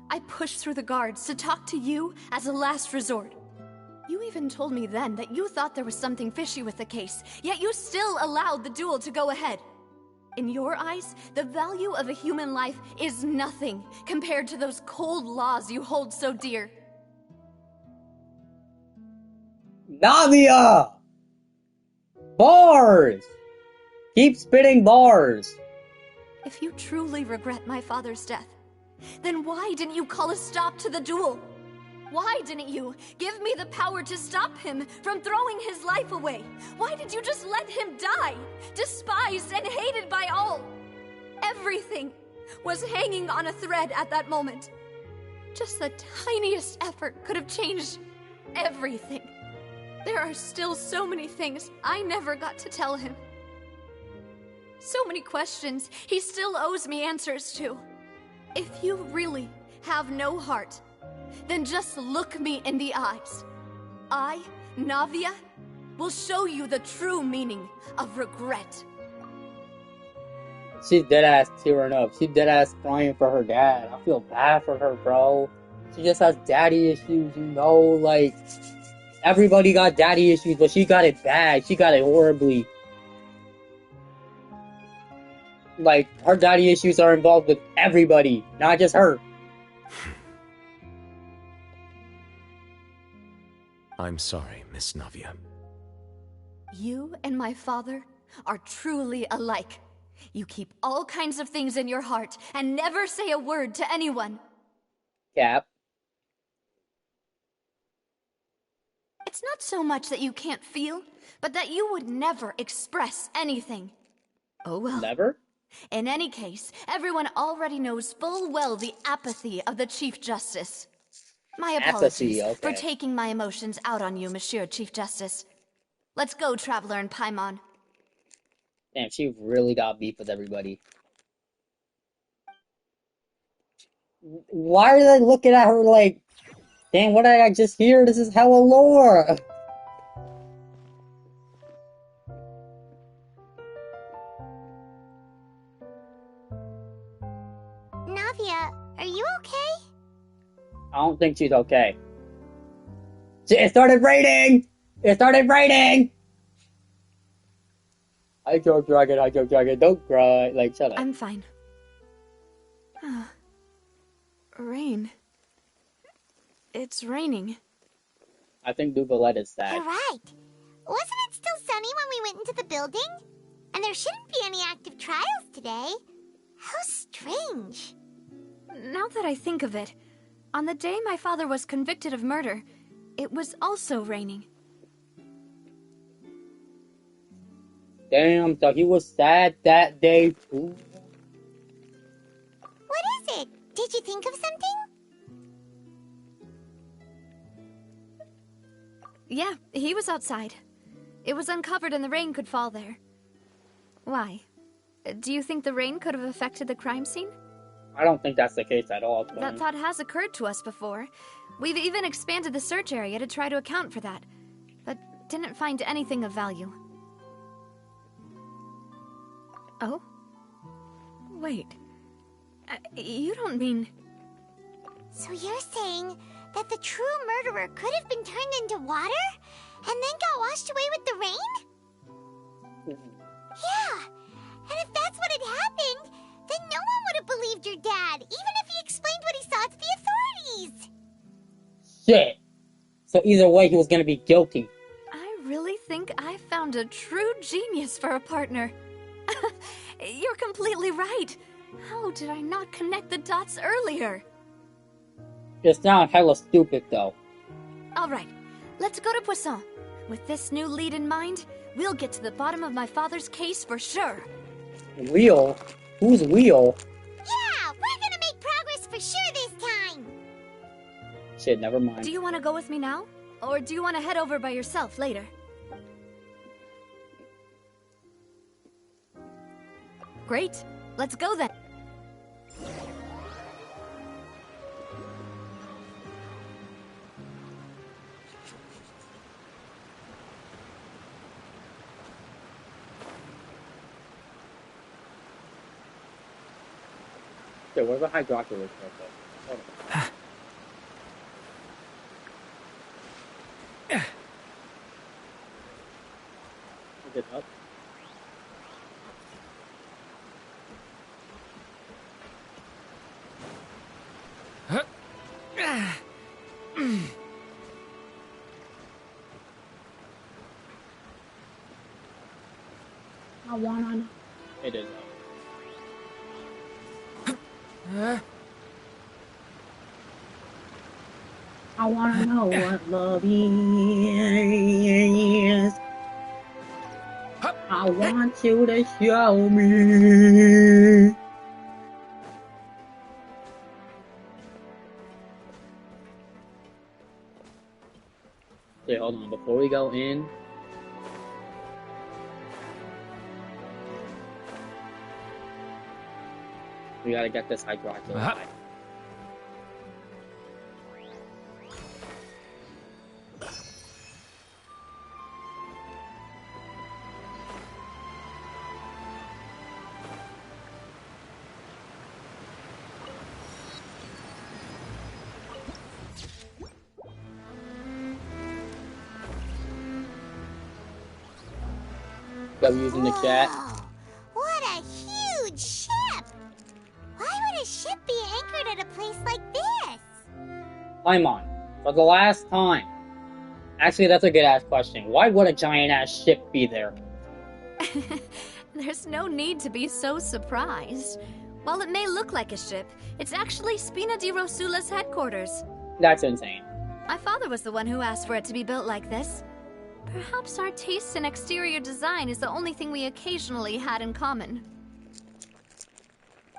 I pushed through the guards to talk to you as a last resort. You even told me then that you thought there was something fishy with the case, yet you still allowed the duel to go ahead. In your eyes, the value of a human life is nothing compared to those cold laws you hold so dear. Navia! Bars! Keep spitting bars! If you truly regret my father's death, then why didn't you call a stop to the duel? Why didn't you give me the power to stop him from throwing his life away? Why did you just let him die, despised and hated by all? Everything was hanging on a thread at that moment. Just the tiniest effort could have changed everything. There are still so many things I never got to tell him. So many questions he still owes me answers to. If you really have no heart, then just look me in the eyes. I, Navia, will show you the true meaning of regret. She's deadass tearing up. She's deadass crying for her dad. I feel bad for her, bro. She just has daddy issues, you know? Like, everybody got daddy issues, but she got it bad. She got it horribly. Like, her daddy issues are involved with everybody, not just her. I'm sorry, Miss Navia. You and my father are truly alike. You keep all kinds of things in your heart and never say a word to anyone. Cap. It's not so much that you can't feel, but that you would never express anything. Oh well. Never? In any case, everyone already knows full well the apathy of the Chief Justice. My apologies for taking my emotions out on you, Monsieur Chief Justice. Let's go, Traveler and Paimon. Damn, she really got beef with everybody. Why are they looking at her like, damn, what did I just hear? This is hella lore! Navia, are you okay? I don't think she's okay. It started raining! It started raining! Hi, Joe Dragon, don't cry. Like, shut up. I'm fine. Rain. It's raining. I think Duvalette is sad. You're right. Wasn't it still sunny when we went into the building? And there shouldn't be any active trials today. How strange. Now that I think of it, on the day my father was convicted of murder, it was also raining. Damn, so he was sad that day too. What is it? Did you think of something? Yeah, he was outside. It was uncovered and the rain could fall there. Why? Do you think the rain could have affected the crime scene? I don't think that's the case at all. That thought has occurred to us before. We've even expanded the search area to try to account for that, but didn't find anything of value. Oh? Wait. You don't mean... So you're saying that the true murderer could have been turned into water and then got washed away with the rain? Yeah, and if that's what had happened, then no one would have believed your dad, even if he explained what he saw to the authorities. Shit. So either way, he was gonna be guilty. I really think I found a true genius for a partner. You're completely right. How did I not connect the dots earlier? You sound hella stupid, though. Alright, let's go to Poisson. With this new lead in mind, we'll get to the bottom of my father's case for sure. Wheel? Who's Wheel? Yeah, we're gonna make progress for sure this time. Shit, never mind. Do you want to go with me now? Or do you want to head over by yourself later? Great. Let's go then. Okay, where's the hydroculus? Is it up? I wanna know. It is up. I wanna know what love is. I want you to show me. Wait, hold on. Before we go in, we gotta get this hydroculus. Using the chat. Whoa, what a huge ship! Why would a ship be anchored at a place like this? Paimon, for the last time. Actually, that's a good ass question. Why would a giant ass ship be there? There's no need to be so surprised. While it may look like a ship, it's actually Spina di Rosula's headquarters. That's insane. My father was the one who asked for it to be built like this. Perhaps our taste in exterior design is the only thing we occasionally had in common.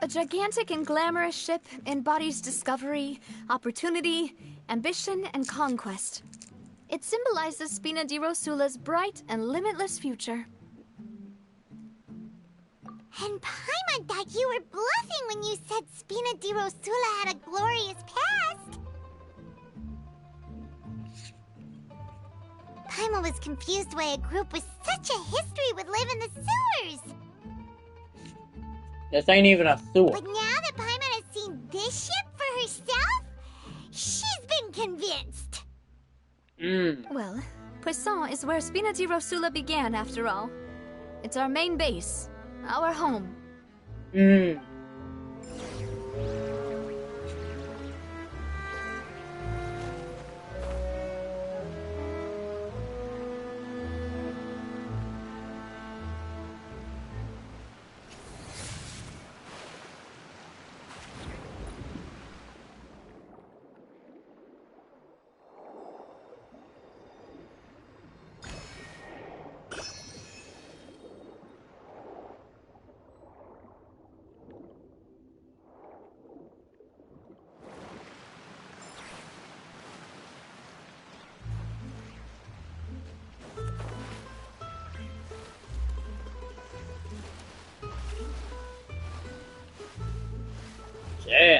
A gigantic and glamorous ship embodies discovery, opportunity, ambition, and conquest. It symbolizes Spina di Rosula's bright and limitless future. And Paimon thought you were bluffing when you said Spina di Rosula had a glorious past. Paimon was confused why a group with such a history would live in the sewers. This ain't even a sewer. But now that Paimon has seen this ship for herself, she's been convinced. Well, Poisson is where Spina di Rosula began, after all. It's our main base, our home.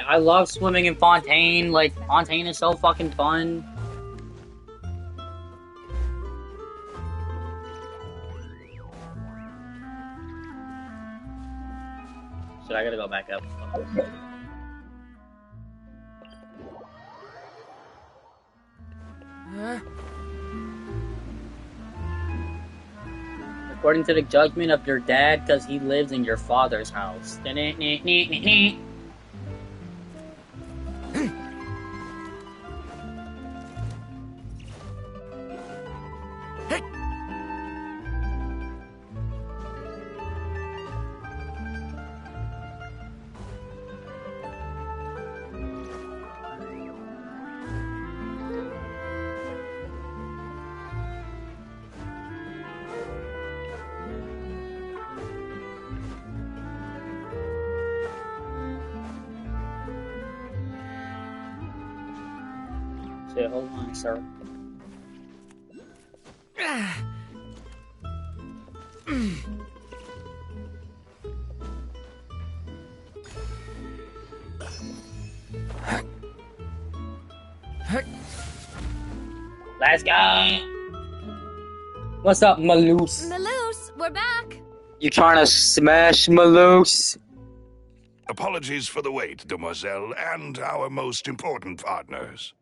I love swimming in Fontaine. Like, Fontaine is so fucking fun. So I gotta go back up. According to the judgment of your dad, because he lives in your father's house. Hold on, sir. Let's go. What's up, Maloose? Maloose, we're back. You trying to smash Maloose? Apologies for the wait, demoiselle, and our most important partners.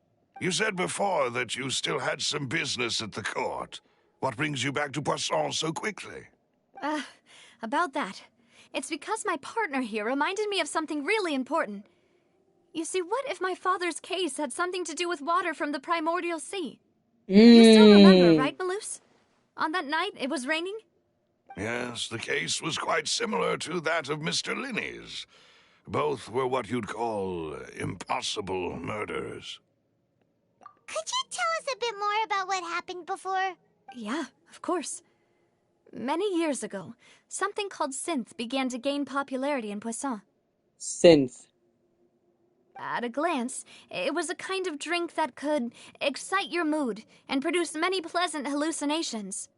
You said before that you still had some business at the court. What brings you back to Poisson so quickly? About that. It's because my partner here reminded me of something really important. You see, what if my father's case had something to do with water from the primordial sea? You still remember, right, Maloose? On that night, it was raining? Yes, the case was quite similar to that of Mr. Linney's. Both were what you'd call impossible murders. Could you tell us a bit more about what happened before? Yeah, of course. Many years ago, something called synth began to gain popularity in Poisson. Synth. At a glance, it was a kind of drink that could excite your mood and produce many pleasant hallucinations.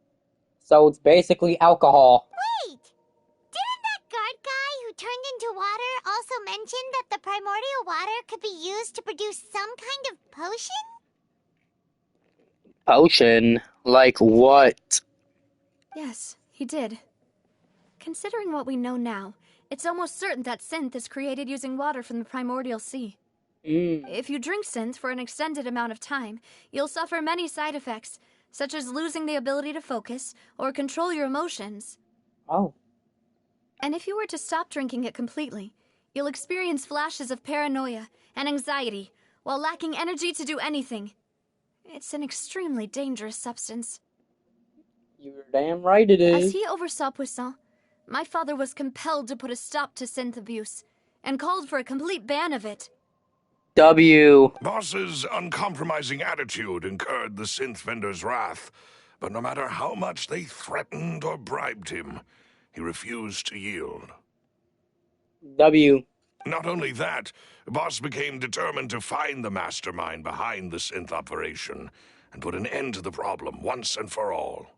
So it's basically alcohol. Wait! Didn't that guard guy who turned into water also mention that the primordial water could be used to produce some kind of potion? Potion? Like what? Yes, he did. Considering what we know now, it's almost certain that synth is created using water from the primordial sea. If you drink synth for an extended amount of time, you'll suffer many side effects, such as losing the ability to focus or control your emotions. Oh. And if you were to stop drinking it completely, you'll experience flashes of paranoia and anxiety while lacking energy to do anything. It's an extremely dangerous substance. You're damn right it is. As he oversaw Poisson, my father was compelled to put a stop to synth abuse and called for a complete ban of it. W. Boss's uncompromising attitude incurred the synth vendor's wrath, but no matter how much they threatened or bribed him, he refused to yield. W. Not only that, Boss became determined to find the mastermind behind the synth operation and put an end to the problem once and for all.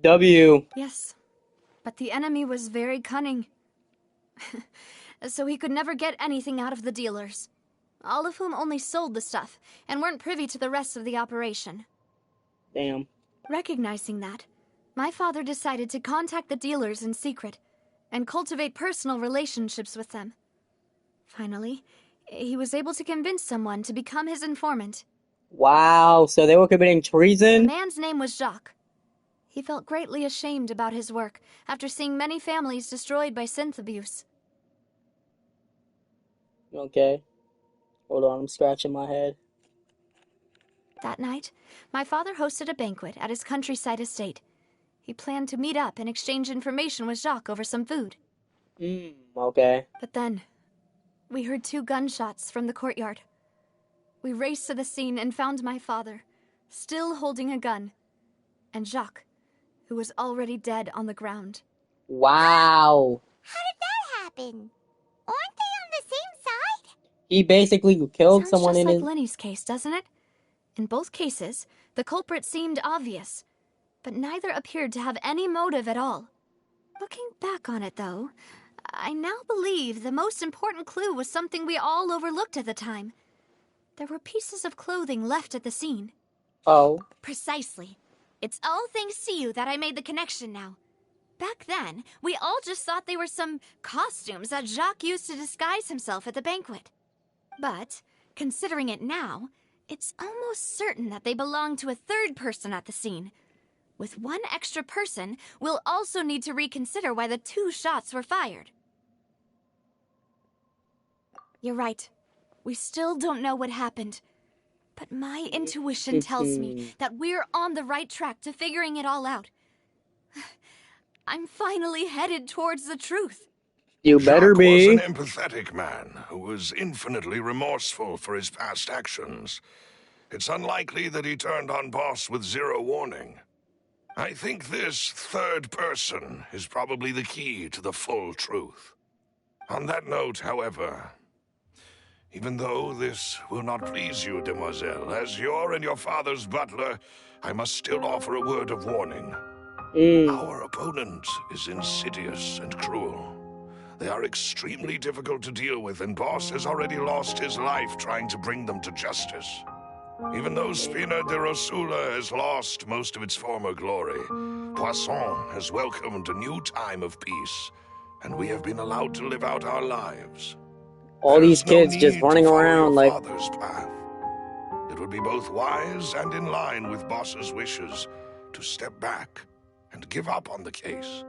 W. Yes, but the enemy was very cunning. So he could never get anything out of the dealers, all of whom only sold the stuff and weren't privy to the rest of the operation. Damn. Recognizing that, my father decided to contact the dealers in secret and cultivate personal relationships with them. Finally, he was able to convince someone to become his informant. Wow, so they were committing The treason? man's name was Jacques. He felt greatly ashamed about his work after seeing many families destroyed by synth abuse. Okay. Hold on, I'm scratching my head. That night, my father hosted a banquet at his countryside estate. He planned to meet up and exchange information with Jacques over some food. Okay. But then, we heard 2 gunshots from the courtyard. We raced to the scene and found my father, still holding a gun, and Jacques, who was already dead on the ground. Wow. How did that happen? Aren't they on the same side? He basically killed Sounds someone just in like his... Lenny's case, doesn't it? In both cases, the culprit seemed obvious, but neither appeared to have any motive at all. Looking back on it, though, I now believe the most important clue was something we all overlooked at the time. There were pieces of clothing left at the scene. Oh. Precisely. It's all thanks to you that I made the connection now. Back then, we all just thought they were some costumes that Jacques used to disguise himself at the banquet. But, considering it now, it's almost certain that they belong to a third person at the scene. With one extra person, we'll also need to reconsider why the 2 shots were fired. You're right. We still don't know what happened. But my intuition tells me that we're on the right track to figuring it all out. I'm finally headed towards the truth. You better be. Jacques was an empathetic man who was infinitely remorseful for his past actions. It's unlikely that he turned on Boss with 0 warning. I think this third person is probably the key to the full truth. On that note, however, even though this will not please you, demoiselle, as your and your father's butler, I must still offer a word of warning. Our opponent is insidious and cruel. They are extremely difficult to deal with, and Boss has already lost his life trying to bring them to justice. Even though Spina de Rosula has lost most of its former glory, Poisson has welcomed a new time of peace, and we have been allowed to live out our lives. All these kids just running around like... father's path. It would be both wise and in line with Boss's wishes to step back and give up on the case.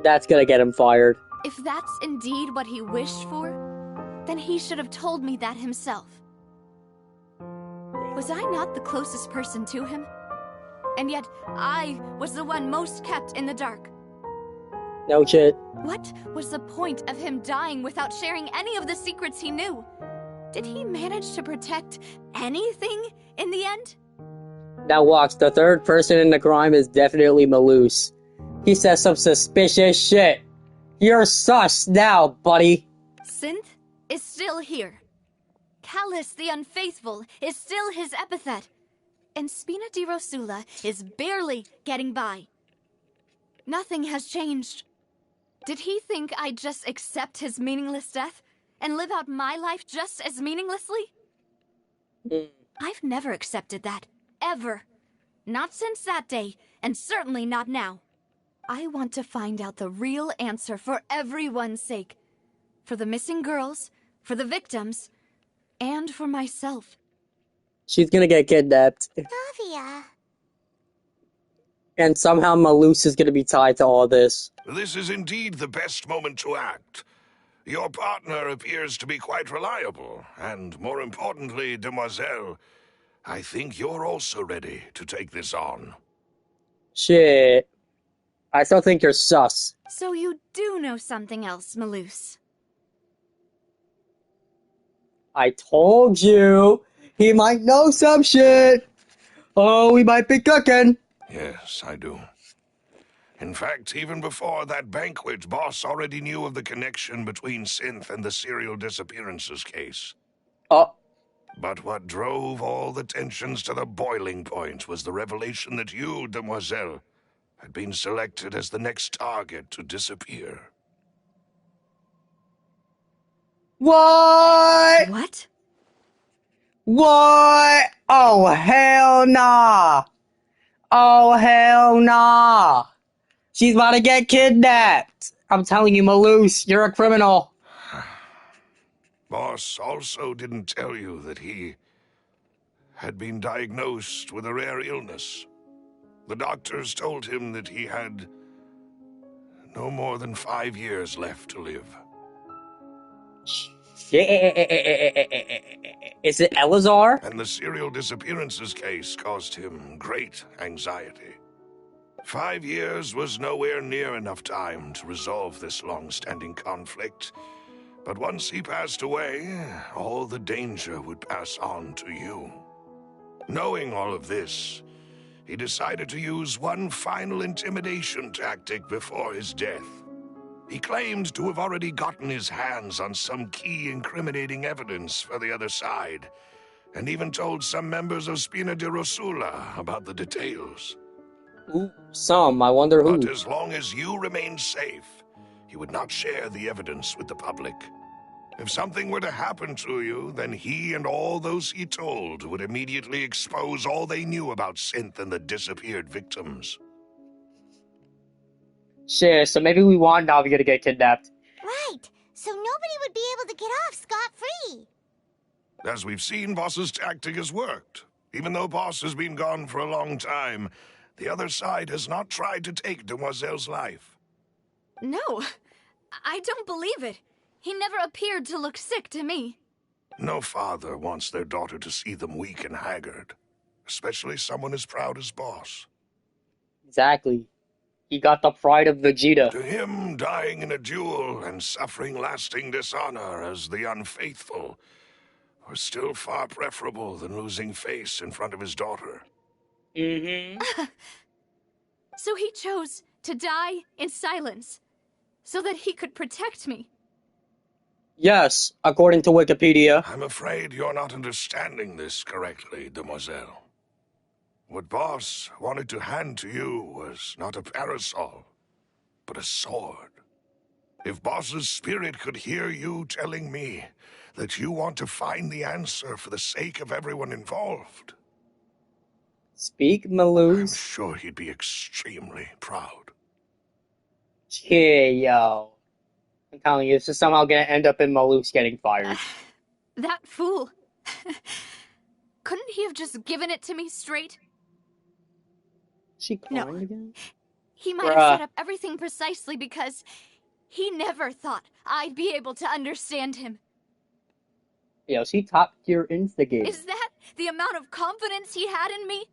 That's gonna get him fired. If that's indeed what he wished for, then he should have told me that himself. Was I not the closest person to him? And yet, I was the one most kept in the dark. No shit. What was the point of him dying without sharing any of the secrets he knew? Did he manage to protect anything in the end? Now watch, the third person in the crime is definitely Malus. He says some suspicious shit. You're sus now, buddy. Synth is still here. Callus the Unfaithful is still his epithet. And Spina di Rosula is barely getting by. Nothing has changed. Did he think I'd just accept his meaningless death and live out my life just as meaninglessly? I've never accepted that. Ever. Not since that day, and certainly not now. I want to find out the real answer for everyone's sake. For the missing girls, for the victims, and for myself. She's gonna get kidnapped. Davia. And somehow Malus is gonna be tied to all this. This is indeed the best moment to act. Your partner appears to be quite reliable, and more importantly, demoiselle, I think you're also ready to take this on. Shit. I still think you're sus. So you do know something else, Malus. I told you! He might know some shit! Oh, we might be cooking! Yes, I do. In fact, even before that banquet, Boss already knew of the connection between Synth and the serial disappearances case. Oh. But what drove all the tensions to the boiling point was the revelation that you, demoiselle, had been selected as the next target to disappear. What? What? What? Oh, hell nah! Oh, hell nah! She's about to get kidnapped! I'm telling you, Malus, you're a criminal. Boss also didn't tell you that he had been diagnosed with a rare illness. The doctors told him that he had no more than 5 years left to live. Is it Elazar? And the serial disappearances case caused him great anxiety. 5 years was nowhere near enough time to resolve this long-standing conflict. But once he passed away, all the danger would pass on to you. Knowing all of this, he decided to use one final intimidation tactic before his death. He claimed to have already gotten his hands on some key incriminating evidence for the other side, and even told some members of Spina de Rosula about the details. Ooh, some. I wonder who. But as long as you remained safe, he would not share the evidence with the public. If something were to happen to you, then he and all those he told would immediately expose all they knew about Synth and the disappeared victims. Shit, so maybe we want Navia to get kidnapped. Right, so nobody would be able to get off scot-free. As we've seen, Boss's tactic has worked. Even though Boss has been gone for a long time, the other side has not tried to take Demoiselle's life. No, I don't believe it. He never appeared to look sick to me. No father wants their daughter to see them weak and haggard, especially someone as proud as Boss. Exactly. He got the pride of Vegeta. To him, dying in a duel and suffering lasting dishonor as the unfaithful were still far preferable than losing face in front of his daughter. Mm-hmm. So he chose to die in silence, so that he could protect me. Yes, according to Wikipedia. I'm afraid you're not understanding this correctly, Demoiselle. What Boss wanted to hand to you was not a parasol, but a sword. If Boss's spirit could hear you telling me that you want to find the answer for the sake of everyone involved, Speak, I'm Malus. sure he'd be extremely proud. Yeah, yo. I'm telling you, this is somehow gonna end up in Malus getting fired. That fool. Couldn't he have just given it to me straight? She No. crying again? He might have set up everything precisely because he never thought I'd be able to understand him. Yo, she top tier instigator. Is that the amount of confidence he had in me?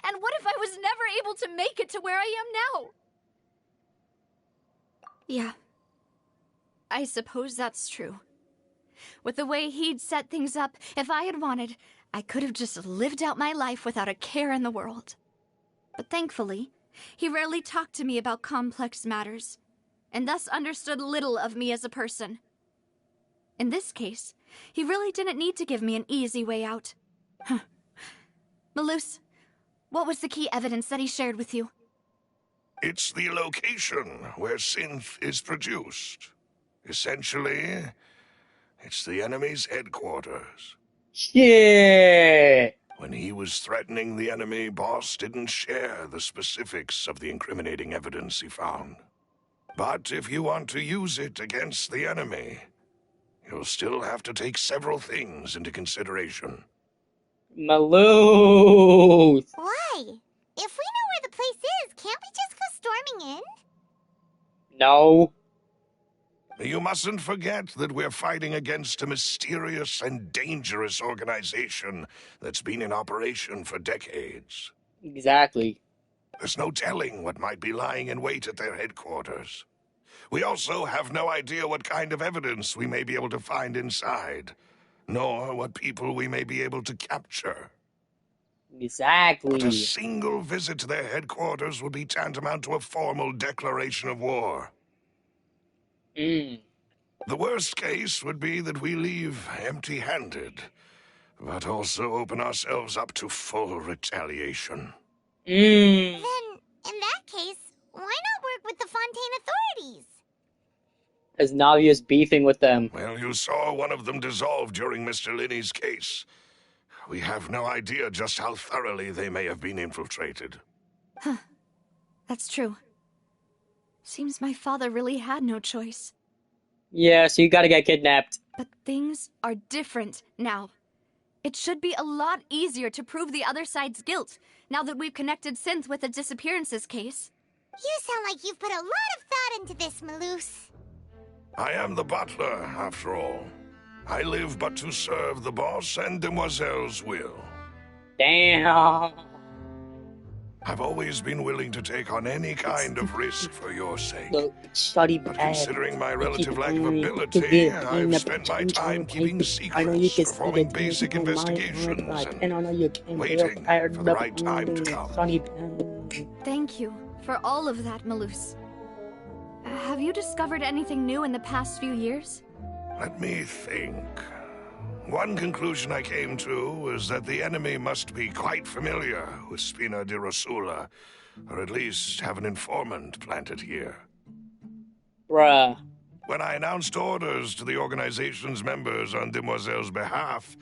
And what if I was never able to make it to where I am now? Yeah. I suppose that's true. With the way he'd set things up, if I had wanted, I could have just lived out my life without a care in the world. But thankfully, he rarely talked to me about complex matters, and thus understood little of me as a person. In this case, he really didn't need to give me an easy way out. Malus, what was the key evidence that he shared with you? It's the location where Synth is produced. Essentially, it's the enemy's headquarters. Shit! When he was threatening the enemy, Boss didn't share the specifics of the incriminating evidence he found. But if you want to use it against the enemy, you'll still have to take several things into consideration. Malus! Why? If we know where the place is, can't we just go storming in? No. You mustn't forget that we're fighting against a mysterious and dangerous organization that's been in operation for decades. Exactly. There's no telling what might be lying in wait at their headquarters. We also have no idea what kind of evidence we may be able to find inside, nor what people we may be able to capture. Exactly. But a single visit to their headquarters would be tantamount to a formal declaration of war. The worst case would be that we leave empty-handed, but also open ourselves up to full retaliation. Then, in that case, why not work with the Fontaine authorities? Because Navia's beefing with them. Well, you saw one of them dissolve during Mr. Linney's case. We have no idea just how thoroughly they may have been infiltrated. Huh. That's true. Seems my father really had no choice. Yeah, so you gotta get kidnapped. But things are different now. It should be a lot easier to prove the other side's guilt, now that we've connected Synth with the disappearances case. You sound like you've put a lot of thought into this, Malus. I am the butler, after all. I live but to serve the boss and Demoiselle's will. Damn. I've always been willing to take on any kind of risk for your sake. Look, study But bad. considering my relative lack of ability, I've spent my time keeping secrets, performing basic investigations, and waiting for the right time to come. Thank you for all of that, Malus. Have you discovered anything new in the past few years? Let me think. One conclusion I came to was that the enemy must be quite familiar with Spina di Rosula, or at least have an informant planted here. Bruh. When I announced orders to the organization's members on Demoiselle's behalf,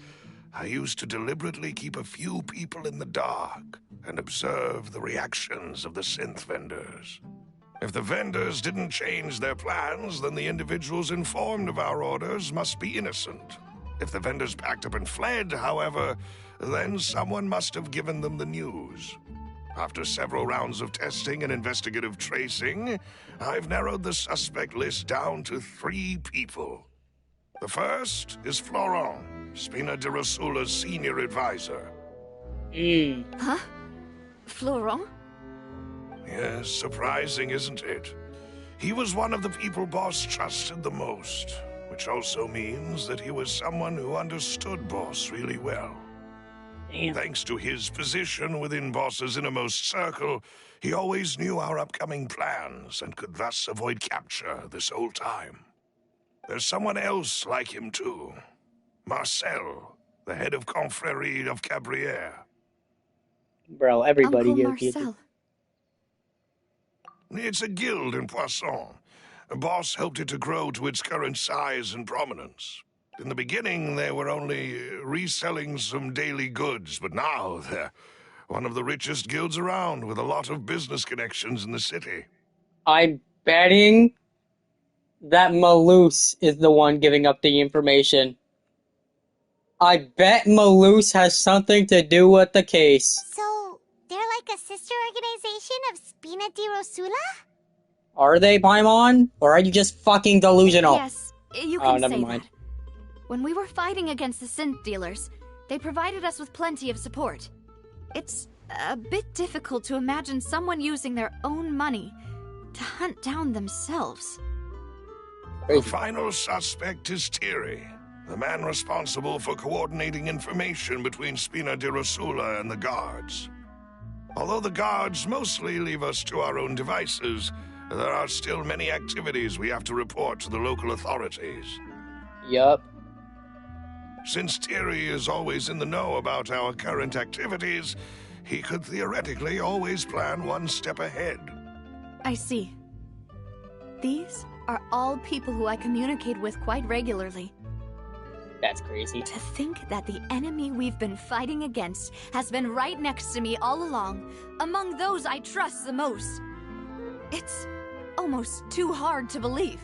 I used to deliberately keep a few people in the dark and observe the reactions of the synth vendors. If the vendors didn't change their plans, then the individuals informed of our orders must be innocent. If the vendors packed up and fled, however, then someone must have given them the news. After several rounds of testing and investigative tracing, I've narrowed the suspect list down to 3 people. The first is Florent, Spina de Rosula's senior advisor. Huh? Florent? Yes, surprising, isn't it? He was one of the people Boss trusted the most, which also means that he was someone who understood Boss really well. Damn. Thanks to his position within Boss's innermost circle, he always knew our upcoming plans and could thus avoid capture this whole time. There's someone else like him too. Marcel, the head of Confrérie of Cabrières. Bro, everybody Uncle gets Marcel. It's a guild in Poisson. Boss helped it to grow to its current size and prominence. In the beginning, they were only reselling some daily goods, but now they're one of the richest guilds around with a lot of business connections in the city. I'm betting that Malus is the one giving up the information. I bet Malus has something to do with the case. So, they're like a sister organization of Spina di Rosula? Are they, Paimon? Or are you just fucking delusional? Yes, you Oh, can never say mind. that. When we were fighting against the synth dealers, they provided us with plenty of support. It's a bit difficult to imagine someone using their own money to hunt down themselves. The final suspect is Thierry, the man responsible for coordinating information between Spina di Rosula and the guards. Although the guards mostly leave us to our own devices, there are still many activities we have to report to the local authorities. Yup. Since Thierry is always in the know about our current activities, he could theoretically always plan one step ahead. I see. These are all people who I communicate with quite regularly. That's crazy. To think that the enemy we've been fighting against has been right next to me all along, among those I trust the most. It's almost too hard to believe.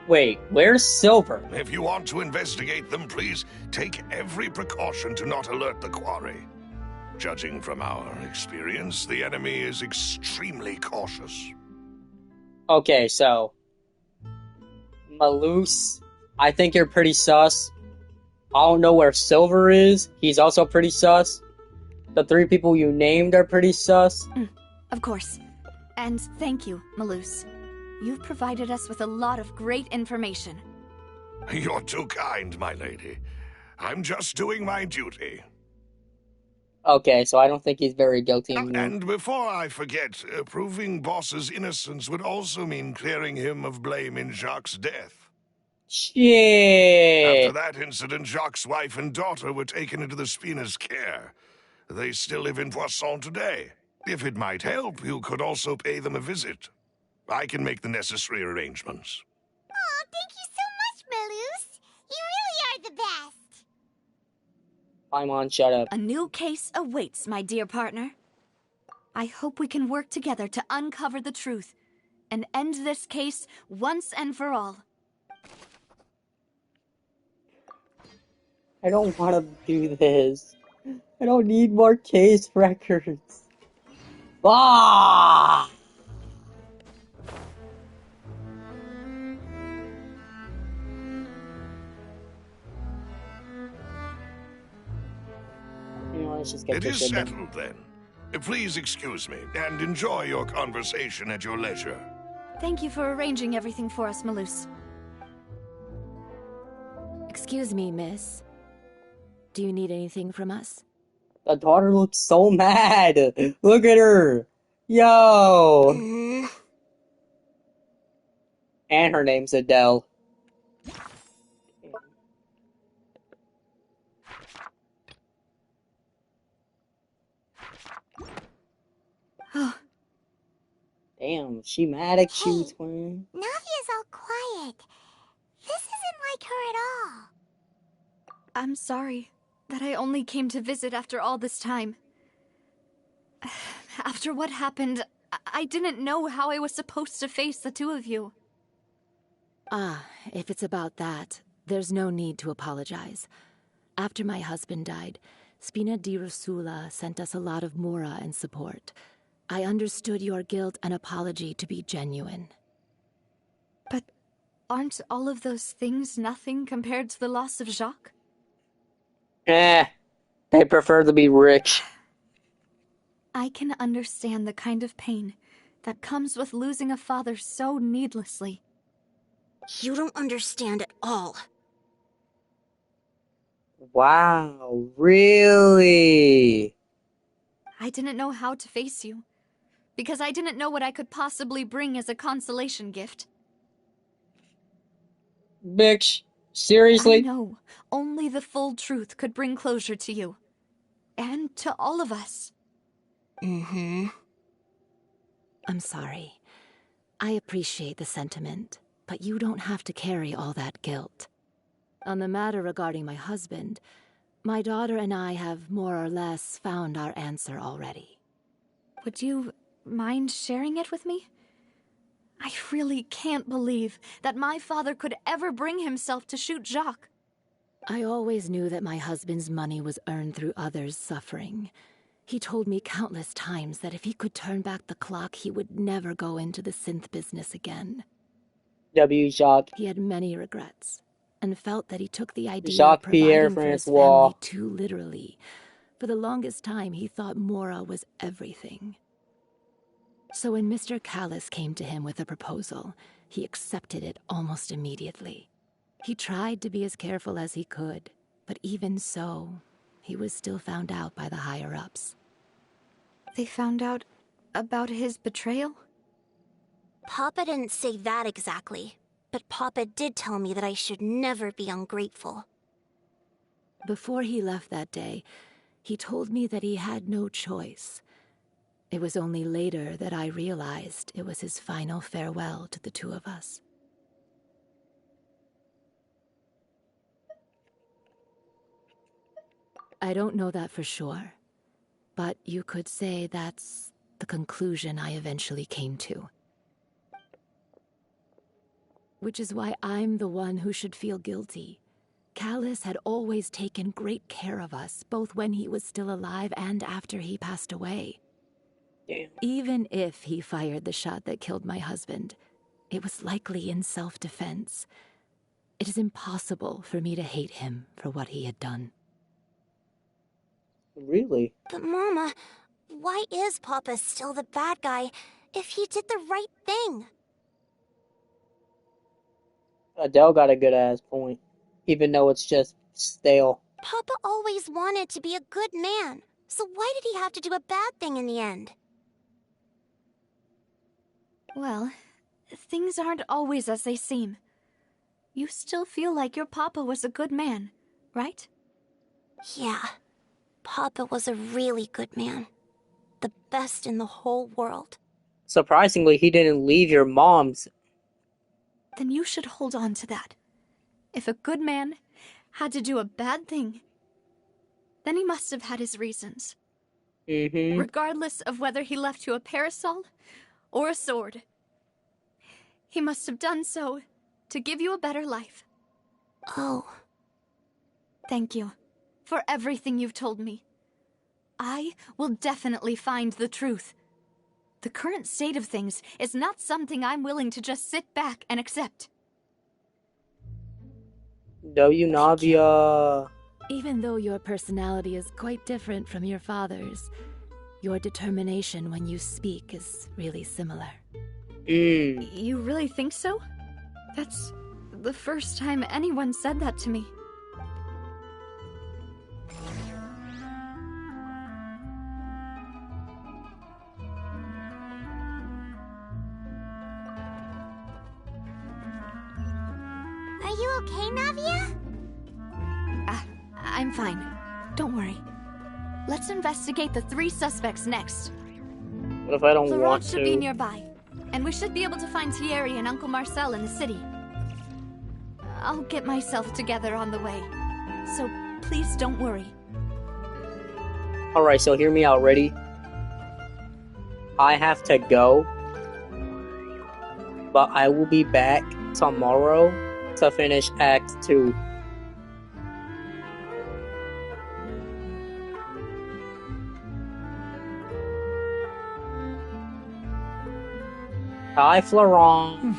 Wait, where's Silver? If you want to investigate them, please take every precaution to not alert the quarry. Judging from our experience, the enemy is extremely cautious. Okay, so Malus, I think you're pretty sus. I don't know where Silver is. He's also pretty sus. The 3 people you named are pretty sus. Of course. And thank you, Malus. You've provided us with a lot of great information. You're too kind, my lady. I'm just doing my duty. Okay, so I don't think he's very guilty anymore. And before I forget, proving Boss's innocence would also mean clearing him of blame in Jacques' death. Shit. After that incident, Jacques' wife and daughter were taken into the Spina's care. They still live in Poisson today. If it might help, you could also pay them a visit. I can make the necessary arrangements. Aw, thank you so much, Malus. You really are the best. Paimon, shut up. A new case awaits, my dear partner. I hope we can work together to uncover the truth and end this case once and for all. I don't want to do this. I don't need more case records. Ah! You know, let's just get It this is shit done. settled, then. Please excuse me, and enjoy your conversation at your leisure. Thank you for arranging everything for us, Malus. Excuse me, miss. Do you need anything from us? The daughter looks so mad. Look at her. Yo. And her name's Adele. Oh, Damn, she mad at you, Hey. twin. Navia's all quiet. This isn't like her at all. I'm sorry that I only came to visit after all this time. After what happened, I didn't know how I was supposed to face the two of you. Ah, if it's about that, there's no need to apologize. After my husband died, Spina di Rosula sent us a lot of mora and support. I understood your guilt and apology to be genuine. But aren't all of those things nothing compared to the loss of Jacques? They prefer to be rich. I can understand the kind of pain that comes with losing a father so needlessly. You don't understand at all. Wow, really? I didn't know how to face you, because I didn't know what I could possibly bring as a consolation gift. Bitch, seriously? I know only the full truth could bring closure to you. And to all of us. Mm-hmm. I'm sorry. I appreciate the sentiment, but you don't have to carry all that guilt. On the matter regarding my husband, my daughter and I have more or less found our answer already. Would you mind sharing it with me? I really can't believe that my father could ever bring himself to shoot Jacques. I always knew that my husband's money was earned through others' suffering. He told me countless times that if he could turn back the clock, he would never go into the synth business again. W. Jacques. He had many regrets, and felt that he took the idea Jacques of Pierre providing for his Francois. family too literally. For the longest time, he thought Mora was everything. So when Mr. Callis came to him with a proposal, he accepted it almost immediately. He tried to be as careful as he could, but even so, he was still found out by the higher-ups. They found out about his betrayal? Papa didn't say that exactly, but Papa did tell me that I should never be ungrateful. Before he left that day, he told me that he had no choice. It was only later that I realized it was his final farewell to the two of us. I don't know that for sure, but you could say that's the conclusion I eventually came to. Which is why I'm the one who should feel guilty. Callis had always taken great care of us, both when he was still alive and after he passed away. Damn. Even if he fired the shot that killed my husband, it was likely in self-defense. It is impossible for me to hate him for what he had done. Really? But Mama, why is Papa still the bad guy if he did the right thing? Adele got a good ass point, even though it's just stale. Papa always wanted to be a good man, so why did he have to do a bad thing in the end? Well, things aren't always as they seem. You still feel like your papa was a good man, right? Yeah, Papa was a really good man. The best in the whole world. Surprisingly, he didn't leave your mom's. Then you should hold on to that. If a good man had to do a bad thing, then he must have had his reasons. Mm-hmm. Regardless of whether he left you a parasol or a sword. He must have done so to give you a better life. Oh. Thank you for everything you've told me. I will definitely find the truth. The current state of things is not something I'm willing to just sit back and accept. W. Navia. Even though your personality is quite different from your father's, your determination when you speak is really similar. You really think so? That's the first time anyone said that to me. Are you okay, Navia? I'm fine. Don't worry. Let's investigate the 3 suspects next. What if I don't The want road should be to? nearby. and we should be able to find Thierry and Uncle Marcel in the city. I'll get myself together on the way, so please don't worry. Alright, so hear me out. Ready? I have to go, but I will be back tomorrow to finish Act 2. Hi, Florent.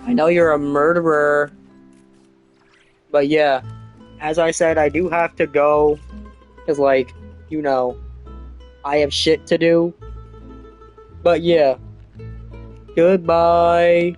I know you're a murderer. But yeah, as I said, I do have to go. Because, like, you know, I have shit to do. But yeah, goodbye.